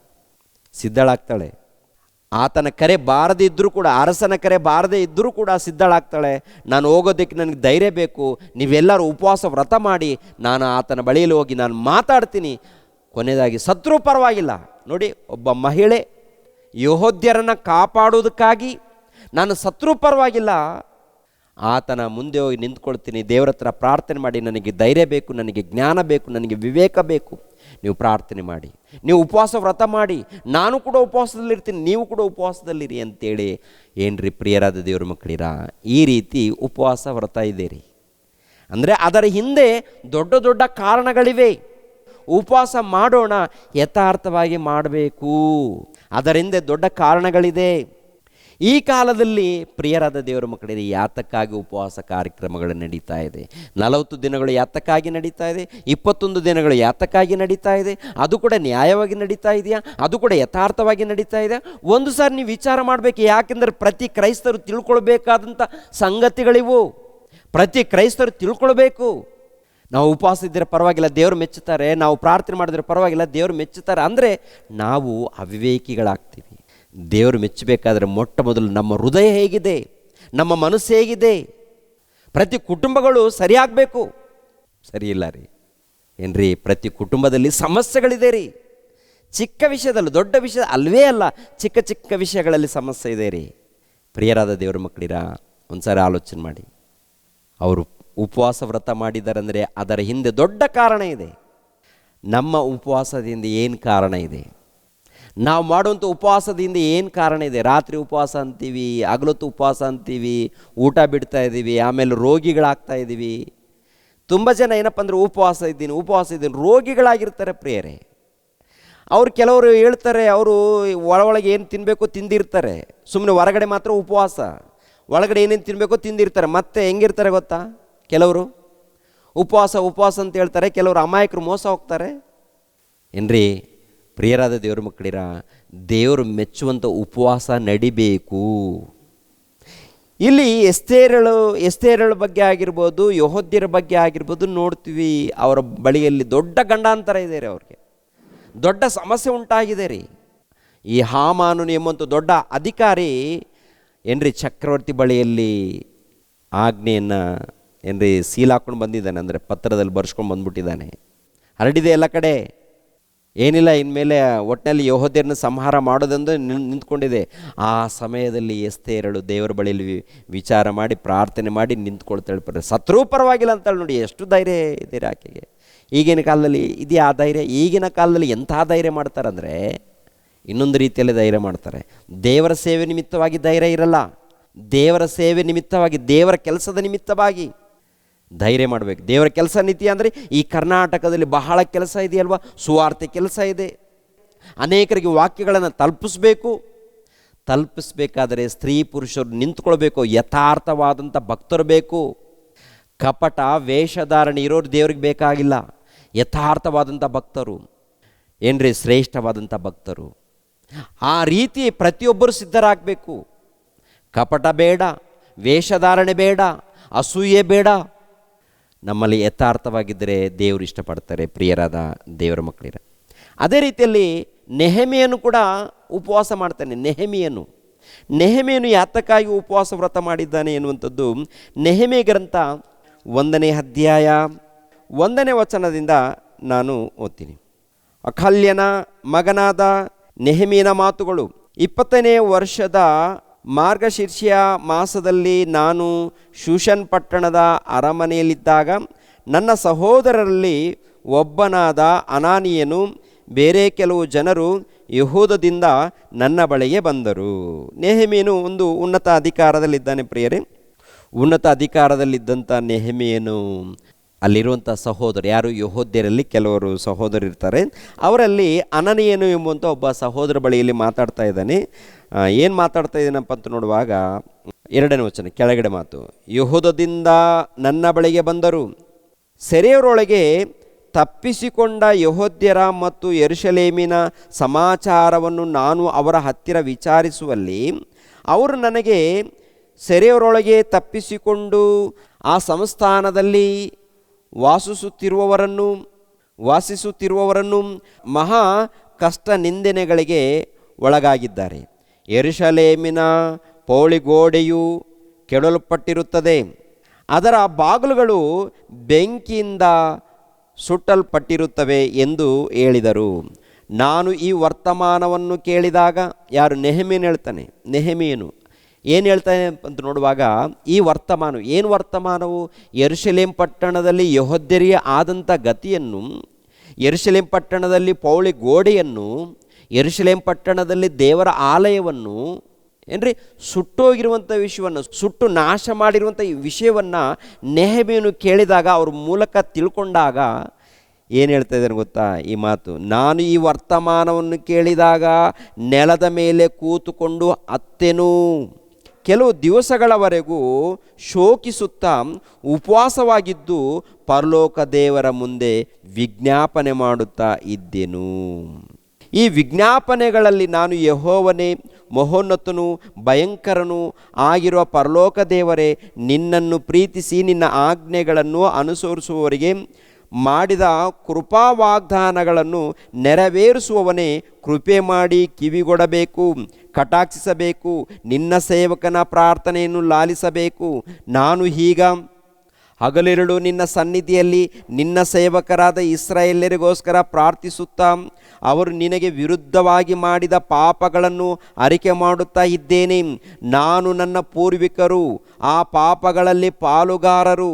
ಸಿದ್ಧಳಾಗ್ತಾಳೆ. ಆತನ ಕರೆ ಬಾರದೇ ಇದ್ದರೂ ಕೂಡ, ಅರಸನ ಕರೆ ಬಾರದೇ ಇದ್ದರೂ ಕೂಡ ಸಿದ್ಧಳಾಗ್ತಾಳೆ. ನಾನು ಹೋಗೋದಕ್ಕೆ ನನಗೆ ಧೈರ್ಯ ಬೇಕು, ನೀವೆಲ್ಲರೂ ಉಪವಾಸ ವ್ರತ ಮಾಡಿ ನಾನು ಆತನ ಬಳಿಯಲ್ಲಿ ಹೋಗಿ ನಾನು ಮಾತಾಡ್ತೀನಿ. ಕೊನೆಯದಾಗಿ ಸತ್ರೂ ಪರವಾಗಿಲ್ಲ. ನೋಡಿ, ಒಬ್ಬ ಮಹಿಳೆ ಯೆಹೂದ್ಯರನ್ನು ಕಾಪಾಡೋದಕ್ಕಾಗಿ ನಾನು ಸತ್ರೂ ಪರವಾಗಿಲ್ಲ, ಆತನ ಮುಂದೆ ಹೋಗಿ ನಿಂತ್ಕೊಳ್ತೀನಿ, ದೇವರ ಹತ್ರ ಪ್ರಾರ್ಥನೆ ಮಾಡಿ, ನನಗೆ ಧೈರ್ಯ ಬೇಕು, ನನಗೆ ಜ್ಞಾನ ಬೇಕು, ನನಗೆ ವಿವೇಕ ಬೇಕು, ನೀವು ಪ್ರಾರ್ಥನೆ ಮಾಡಿ, ನೀವು ಉಪವಾಸ ವ್ರತ ಮಾಡಿ, ನಾನು ಕೂಡ ಉಪವಾಸದಲ್ಲಿರ್ತೀನಿ, ನೀವು ಕೂಡ ಉಪವಾಸದಲ್ಲಿರಿ ಅಂತೇಳಿ ಪ್ರಿಯರಾದ ದೇವ್ರ ಮಕ್ಕಳಿರ ಈ ರೀತಿ ಉಪವಾಸ ವ್ರತ ಇದೆ ರೀ. ಅಂದರೆ ಅದರ ಹಿಂದೆ ದೊಡ್ಡ ದೊಡ್ಡ ಕಾರಣಗಳಿವೆ. ಉಪವಾಸ ಮಾಡೋಣ, ಯಥಾರ್ಥವಾಗಿ ಮಾಡಬೇಕು, ಅದರ ಹಿಂದೆ ದೊಡ್ಡ ಕಾರಣಗಳಿದೆ. ಈ ಕಾಲದಲ್ಲಿ ಪ್ರಿಯರಾದ ದೇವರ ಮಕ್ಕಳಿಗೆ ಯಾತಕ್ಕಾಗಿ ಉಪವಾಸ ಕಾರ್ಯಕ್ರಮಗಳು ನಡೀತಾ ಇದೆ. 40 ದಿನಗಳು ಯಾತಕ್ಕಾಗಿ ನಡೀತಾ ಇದೆ, 21 ದಿನಗಳು ಯಾತಕ್ಕಾಗಿ ನಡೀತಾ ಇದೆ. ಅದು ಕೂಡ ನ್ಯಾಯವಾಗಿ ನಡೀತಾ ಇದೆಯಾ, ಅದು ಕೂಡ ಯಥಾರ್ಥವಾಗಿ ನಡೀತಾ ಇದೆ. ಒಂದು ಸಾರಿ ನೀವು ವಿಚಾರ ಮಾಡಬೇಕು. ಯಾಕೆಂದರೆ ಪ್ರತಿ ಕ್ರೈಸ್ತರು ತಿಳ್ಕೊಳ್ಬೇಕಾದಂಥ ಸಂಗತಿಗಳಿವು. ಪ್ರತಿ ಕ್ರೈಸ್ತರು ತಿಳ್ಕೊಳ್ಬೇಕು. ನಾವು ಉಪವಾಸ ಇದ್ದರೆ ಪರವಾಗಿಲ್ಲ, ದೇವರು ಮೆಚ್ಚುತ್ತಾರೆ, ನಾವು ಪ್ರಾರ್ಥನೆ ಮಾಡಿದ್ರೆ ಪರವಾಗಿಲ್ಲ, ದೇವರು ಮೆಚ್ಚುತ್ತಾರೆ ಅಂದರೆ ನಾವು ಅವಿವೇಕಿಗಳಾಗ್ತೀವಿ. ದೇವರು ಮೆಚ್ಚಬೇಕಾದ್ರೆ ಮೊಟ್ಟ ಮೊದಲು ನಮ್ಮ ಹೃದಯ ಹೇಗಿದೆ, ನಮ್ಮ ಮನಸ್ಸು ಹೇಗಿದೆ. ಪ್ರತಿ ಕುಟುಂಬಗಳು ಸರಿಯಾಗಬೇಕು. ಸರಿ ಇಲ್ಲ ರೀ. ಪ್ರತಿ ಕುಟುಂಬದಲ್ಲಿ ಸಮಸ್ಯೆಗಳಿದೆ ರೀ. ಚಿಕ್ಕ ವಿಷಯದಲ್ಲೂ ದೊಡ್ಡ ವಿಷಯ ಅಲ್ವೇ ಅಲ್ಲ, ಚಿಕ್ಕ ಚಿಕ್ಕ ವಿಷಯಗಳಲ್ಲಿ ಸಮಸ್ಯೆ ಇದೆ ರೀ. ಪ್ರಿಯರಾದ ದೇವರ ಮಕ್ಕಳಿರ ಒಂದು ಸಾರಿ ಆಲೋಚನೆ ಮಾಡಿ. ಅವರು ಉಪವಾಸ ವ್ರತ ಮಾಡಿದ್ದಾರಂದರೆ ಅದರ ಹಿಂದೆ ದೊಡ್ಡ ಕಾರಣ ಇದೆ. ನಮ್ಮ ಉಪವಾಸದಿಂದ ಏನು ಕಾರಣ ಇದೆ, ನಾವು ಮಾಡುವಂಥ ಉಪವಾಸದಿಂದ ಏನು ಕಾರಣ ಇದೆ? ರಾತ್ರಿ ಉಪವಾಸ ಅಂತೀವಿ, ಹಗಲೊತ್ತು ಉಪವಾಸ ಅಂತೀವಿ, ಊಟ ಬಿಡ್ತಾ ಇದ್ದೀವಿ, ಆಮೇಲೆ ರೋಗಿಗಳಾಗ್ತಾ ಇದ್ದೀವಿ. ತುಂಬ ಜನ ಏನಪ್ಪ ಅಂದರೆ ಉಪವಾಸ ಇದ್ದೀನಿ ರೋಗಿಗಳಾಗಿರ್ತಾರೆ ಪ್ರಿಯರೇ. ಕೆಲವರು ಹೇಳ್ತಾರೆ, ಅವರು ಒಳಗೆ ಏನು ತಿನ್ನಬೇಕು ತಿಂದಿರ್ತಾರೆ, ಸುಮ್ಮನೆ ಹೊರಗಡೆ ಮಾತ್ರ ಉಪವಾಸ, ಒಳಗಡೆ ಏನೇನು ತಿನ್ನಬೇಕು ತಿಂದಿರ್ತಾರೆ. ಮತ್ತೆ ಹೆಂಗಿರ್ತಾರೆ ಗೊತ್ತಾ, ಕೆಲವರು ಉಪವಾಸ ಅಂತ ಹೇಳ್ತಾರೆ, ಕೆಲವರು ಅಮಾಯಕರು ಮೋಸ ಹೋಗ್ತಾರೆ. ಪ್ರಿಯರಾದ ದೇವರ ಮಕ್ಕಳಿರ, ದೇವರು ಮೆಚ್ಚುವಂಥ ಉಪವಾಸ ನಡಿಬೇಕು. ಇಲ್ಲಿ ಎಸ್ತೇರಳ ಬಗ್ಗೆ ಆಗಿರ್ಬೋದು, ಯೆಹೂದ್ಯರ ಬಗ್ಗೆ ಆಗಿರ್ಬೋದು ನೋಡ್ತೀವಿ. ಅವರ ಬಳಿಯಲ್ಲಿ ದೊಡ್ಡ ಗಂಡಾಂತರ ಇದೆ ರೀ, ಅವ್ರಿಗೆ ದೊಡ್ಡ ಸಮಸ್ಯೆ ಉಂಟಾಗಿದೆ ರೀ. ಈ ಹಾಮಾನನು ಎಂಬಂಥ ದೊಡ್ಡ ಅಧಿಕಾರಿ ಚಕ್ರವರ್ತಿ ಬಳಿಯಲ್ಲಿ ಆಜ್ಞೆಯನ್ನು ಸೀಲ್ ಹಾಕ್ಕೊಂಡು ಬಂದಿದ್ದಾನೆ, ಅಂದರೆ ಪತ್ರದಲ್ಲಿ ಬರ್ಸ್ಕೊಂಡು ಬಂದ್ಬಿಟ್ಟಿದ್ದಾನೆ. ಹರಡಿದೆ ಎಲ್ಲ ಕಡೆ, ಏನಿಲ್ಲ ಇನ್ಮೇಲೆ ಒಟ್ಟಿನಲ್ಲಿ ಯೆಹೂದ್ಯರನ್ನು ಸಂಹಾರ ಮಾಡೋದಂದು ನಿಂತ್ಕೊಂಡಿದೆ. ಆ ಸಮಯದಲ್ಲಿ ಎಸ್ತೇರಳು ದೇವರ ಬಳಿಯಲ್ಲಿ ವಿಚಾರ ಮಾಡಿ ಪ್ರಾರ್ಥನೆ ಮಾಡಿ ನಿಂತ್ಕೊಳ್ತಾಳೆ. ಸತ್ರೂ ಪರವಾಗಿಲ್ಲ ಅಂತಾಳೆ. ನೋಡಿ ಎಷ್ಟು ಧೈರ್ಯ ಇದೆ ಆಕೆಗೆ. ಈಗಿನ ಕಾಲದಲ್ಲಿ ಇದೆಯಾ ಆ ಧೈರ್ಯ? ಈಗಿನ ಕಾಲದಲ್ಲಿ ಎಂಥ ಧೈರ್ಯ ಮಾಡ್ತಾರಂದರೆ ಇನ್ನೊಂದು ರೀತಿಯಲ್ಲಿ ಧೈರ್ಯ ಮಾಡ್ತಾರೆ. ದೇವರ ಸೇವೆ ನಿಮಿತ್ತವಾಗಿ ಧೈರ್ಯ ಇರಲ್ಲ. ದೇವರ ಸೇವೆ ನಿಮಿತ್ತವಾಗಿ, ದೇವರ ಕೆಲಸದ ನಿಮಿತ್ತವಾಗಿ ಧೈರ್ಯ ಮಾಡಬೇಕು. ದೇವರ ಕೆಲಸ ನೀತಿ ಅಂದರೆ ಈ ಕರ್ನಾಟಕದಲ್ಲಿ ಬಹಳ ಕೆಲಸ ಇದೆಯಲ್ವ, ಸುವಾರ್ತೆ ಕೆಲಸ ಇದೆ. ಅನೇಕರಿಗೆ ವಾಕ್ಯಗಳನ್ನು ತಲುಪಿಸಬೇಕಾದರೆ ಸ್ತ್ರೀ ಪುರುಷರು ನಿಂತ್ಕೊಳ್ಬೇಕು, ಯಥಾರ್ಥವಾದಂಥ ಭಕ್ತರು ಬೇಕು. ಕಪಟ ವೇಷಧಾರಣೆ ಇರೋರು ದೇವ್ರಿಗೆ ಬೇಕಾಗಿಲ್ಲ, ಯಥಾರ್ಥವಾದಂಥ ಭಕ್ತರು. ಏನ್ರಿ ಶ್ರೇಷ್ಠವಾದಂಥ ಭಕ್ತರು. ಆ ರೀತಿ ಪ್ರತಿಯೊಬ್ಬರು ಸಿದ್ಧರಾಗಬೇಕು. ಕಪಟ ಬೇಡ, ವೇಷಧಾರಣೆ ಬೇಡ, ಅಸೂಯೆ ಬೇಡ. ನಮ್ಮಲ್ಲಿ ಯಥಾರ್ಥವಾಗಿದ್ದರೆ ದೇವರು ಇಷ್ಟಪಡ್ತಾರೆ ಪ್ರಿಯರಾದ ದೇವರ ಮಕ್ಕಳಿರ. ಅದೇ ರೀತಿಯಲ್ಲಿ ನೆಹೆಮೀಯನು ಕೂಡ ಉಪವಾಸ ಮಾಡ್ತಾನೆ. ನೆಹೆಮೀಯನು ಯಾತಕ್ಕಾಗಿ ಉಪವಾಸ ವ್ರತ ಮಾಡಿದ್ದಾನೆ ಎನ್ನುವಂಥದ್ದು ನೆಹೆಮೀಯ ಗ್ರಂಥ 1ನೇ ಅಧ್ಯಾಯ 1ನೇ ವಚನದಿಂದ ನಾನು ಓದ್ತೀನಿ. ಅಖಲ್ಯನ ಮಗನಾದ ನೆಹೆಮೀಯನ ಮಾತುಗಳು. 20ನೇ ವರ್ಷದ ಮಾರ್ಗಶೀರ್ಷ ಮಾಸದಲ್ಲಿ ನಾನು ಶೂಷನ್ ಪಟ್ಟಣದ ಅರಮನೆಯಲ್ಲಿದ್ದಾಗ ನನ್ನ ಸಹೋದರರಲ್ಲಿ ಒಬ್ಬನಾದ ಅನಾನಿಯನು ಬೇರೆ ಕೆಲವು ಜನರು ಯೆಹೂದದಿಂದ ನನ್ನ ಬಳಿಗೆ ಬಂದರು. ನೆಹೆಮೀಯನು ಒಂದು ಉನ್ನತ ಅಧಿಕಾರದಲ್ಲಿದ್ದಾನೆ ಪ್ರಿಯರೇ. ಉನ್ನತ ಅಧಿಕಾರದಲ್ಲಿದ್ದಂಥ ನೆಹೆಮೀಯನು ಅಲ್ಲಿರುವಂಥ ಸಹೋದರ ಯಾರು, ಯೆಹೂದ್ಯರಲ್ಲಿ ಕೆಲವರು ಸಹೋದರರು ಇರ್ತಾರೆ. ಅವರಲ್ಲಿ ಅನನೀಯನು ಎಂಬುವಂಥ ಒಬ್ಬ ಸಹೋದರ ಬಳಿಯಲ್ಲಿ ಮಾತಾಡ್ತಾ ಇದ್ದಾನೆ. ಏನು ಮಾತಾಡ್ತಾ ಇದ್ದಾನಪ್ಪ ಅಂತ ನೋಡುವಾಗ 2ನೇ ವಚನ ಕೆಳಗಡೆ ಮಾತು, ಯೆಹೂದದಿಂದ ನನ್ನ ಬಳಿಗೆ ಬಂದರು. ಸೆರೆಯವರೊಳಗೆ ತಪ್ಪಿಸಿಕೊಂಡ ಯೆಹೂದ್ಯರ ಮತ್ತು ಯೆರೂಸಲೇಮಿನ ಸಮಾಚಾರವನ್ನು ನಾನು ಅವರ ಹತ್ತಿರ ವಿಚಾರಿಸುವಲ್ಲಿ ಅವರು ನನಗೆ ಸೆರೆಯವರೊಳಗೆ ತಪ್ಪಿಸಿಕೊಂಡು ಆ ಸಂಸ್ಥಾನದಲ್ಲಿ ವಾಸಿಸುತ್ತಿರುವವರನ್ನು ಮಹಾ ಕಷ್ಟ ನಿಂದನೆಗಳಿಗೆ ಒಳಗಾಗಿದ್ದಾರೆ. ಯೆರೂಸಲೇಮಿನ ಪೌಳಿಗೋಡೆಯು ಕೆಡವಲ್ಪಟ್ಟಿರುತ್ತದೆ, ಅದರ ಬಾಗಿಲುಗಳು ಬೆಂಕಿಯಿಂದ ಸುಟ್ಟಲ್ಪಟ್ಟಿರುತ್ತವೆ ಎಂದು ಹೇಳಿದರು. ನಾನು ಈ ವರ್ತಮಾನವನ್ನು ಕೇಳಿದಾಗ, ಯಾರು ನೆಹೆಮೀಯನು ಹೇಳ್ತಾನೆ, ನೆಹೆಮೀಯನು ಏನು ಹೇಳ್ತಾನೆ ಅಂತ ನೋಡುವಾಗ ಈ ಏನು ವರ್ತಮಾನವು ಯೆರೂಸಲೇಮ್ ಪಟ್ಟಣದಲ್ಲಿ ಯೆಹೂದ್ಯರಿಗೆ ಆದಂಥ ಗತಿಯನ್ನು, ಯೆರೂಸಲೇಮ್ ಪಟ್ಟಣದಲ್ಲಿ ಪೌಳಿ ಗೋಡೆಯನ್ನು, ಯೆರೂಸಲೇಮ್ ಪಟ್ಟಣದಲ್ಲಿ ದೇವರ ಆಲಯವನ್ನು ಏನ್ರಿ ಸುಟ್ಟೋಗಿರುವಂಥ ವಿಷಯವನ್ನು, ಸುಟ್ಟು ನಾಶ ಮಾಡಿರುವಂಥ ಈ ವಿಷಯವನ್ನು ನೆಹೆಮೀಯನು ಕೇಳಿದಾಗ, ಅವ್ರ ಮೂಲಕ ತಿಳ್ಕೊಂಡಾಗ ಏನು ಹೇಳ್ತಾ ಇದ್ದಾನೆ ಗೊತ್ತಾ ಈ ಮಾತು, ನಾನು ಈ ವರ್ತಮಾನವನ್ನು ಕೇಳಿದಾಗ ನೆಲದ ಮೇಲೆ ಕೂತುಕೊಂಡು ಅತ್ತೆನು. ಕೆಲವು ದಿವಸಗಳವರೆಗೂ ಶೋಕಿಸುತ್ತಾ ಉಪವಾಸವಾಗಿದ್ದು ಪರಲೋಕ ದೇವರ ಮುಂದೆ ವಿಜ್ಞಾಪನೆ ಮಾಡುತ್ತಾ ಇದ್ದೆನು. ಈ ವಿಜ್ಞಾಪನೆಗಳಲ್ಲಿ ನಾನು ಯೆಹೋವನೇ, ಮಹೋನ್ನತನು, ಭಯಂಕರನು ಆಗಿರುವ ಪರಲೋಕ ದೇವರೇ, ನಿನ್ನನ್ನು ಪ್ರೀತಿಸಿ ನಿನ್ನ ಆಜ್ಞೆಗಳನ್ನು ಅನುಸರಿಸುವವರಿಗೆ ಮಾಡಿದ ಕೃಪಾ ವಾಗ್ದಾನಗಳನ್ನು ನೆರವೇರಿಸುವವನೇ, ಕೃಪೆ ಮಾಡಿ ಕಿವಿಗೊಡಬೇಕು, ಕಟಾಕ್ಷಿಸಬೇಕು, ನಿನ್ನ ಸೇವಕನ ಪ್ರಾರ್ಥನೆಯನ್ನು ಲಾಲಿಸಬೇಕು. ನಾನು ಈಗ ಹಗಲಿರುಳು ನಿನ್ನ ಸನ್ನಿಧಿಯಲ್ಲಿ ನಿನ್ನ ಸೇವಕರಾದ ಇಸ್ರಾಯೇಲ್ಯರಿಗೋಸ್ಕರ ಪ್ರಾರ್ಥಿಸುತ್ತಾ ಅವರು ನಿನಗೆ ವಿರುದ್ಧವಾಗಿ ಮಾಡಿದ ಪಾಪಗಳನ್ನು ಅರಿಕೆ ಮಾಡುತ್ತಾ ಇದ್ದೇನೆ. ನಾನು ನನ್ನ ಪೂರ್ವಿಕರು ಆ ಪಾಪಗಳಲ್ಲಿ ಪಾಲುಗಾರರು.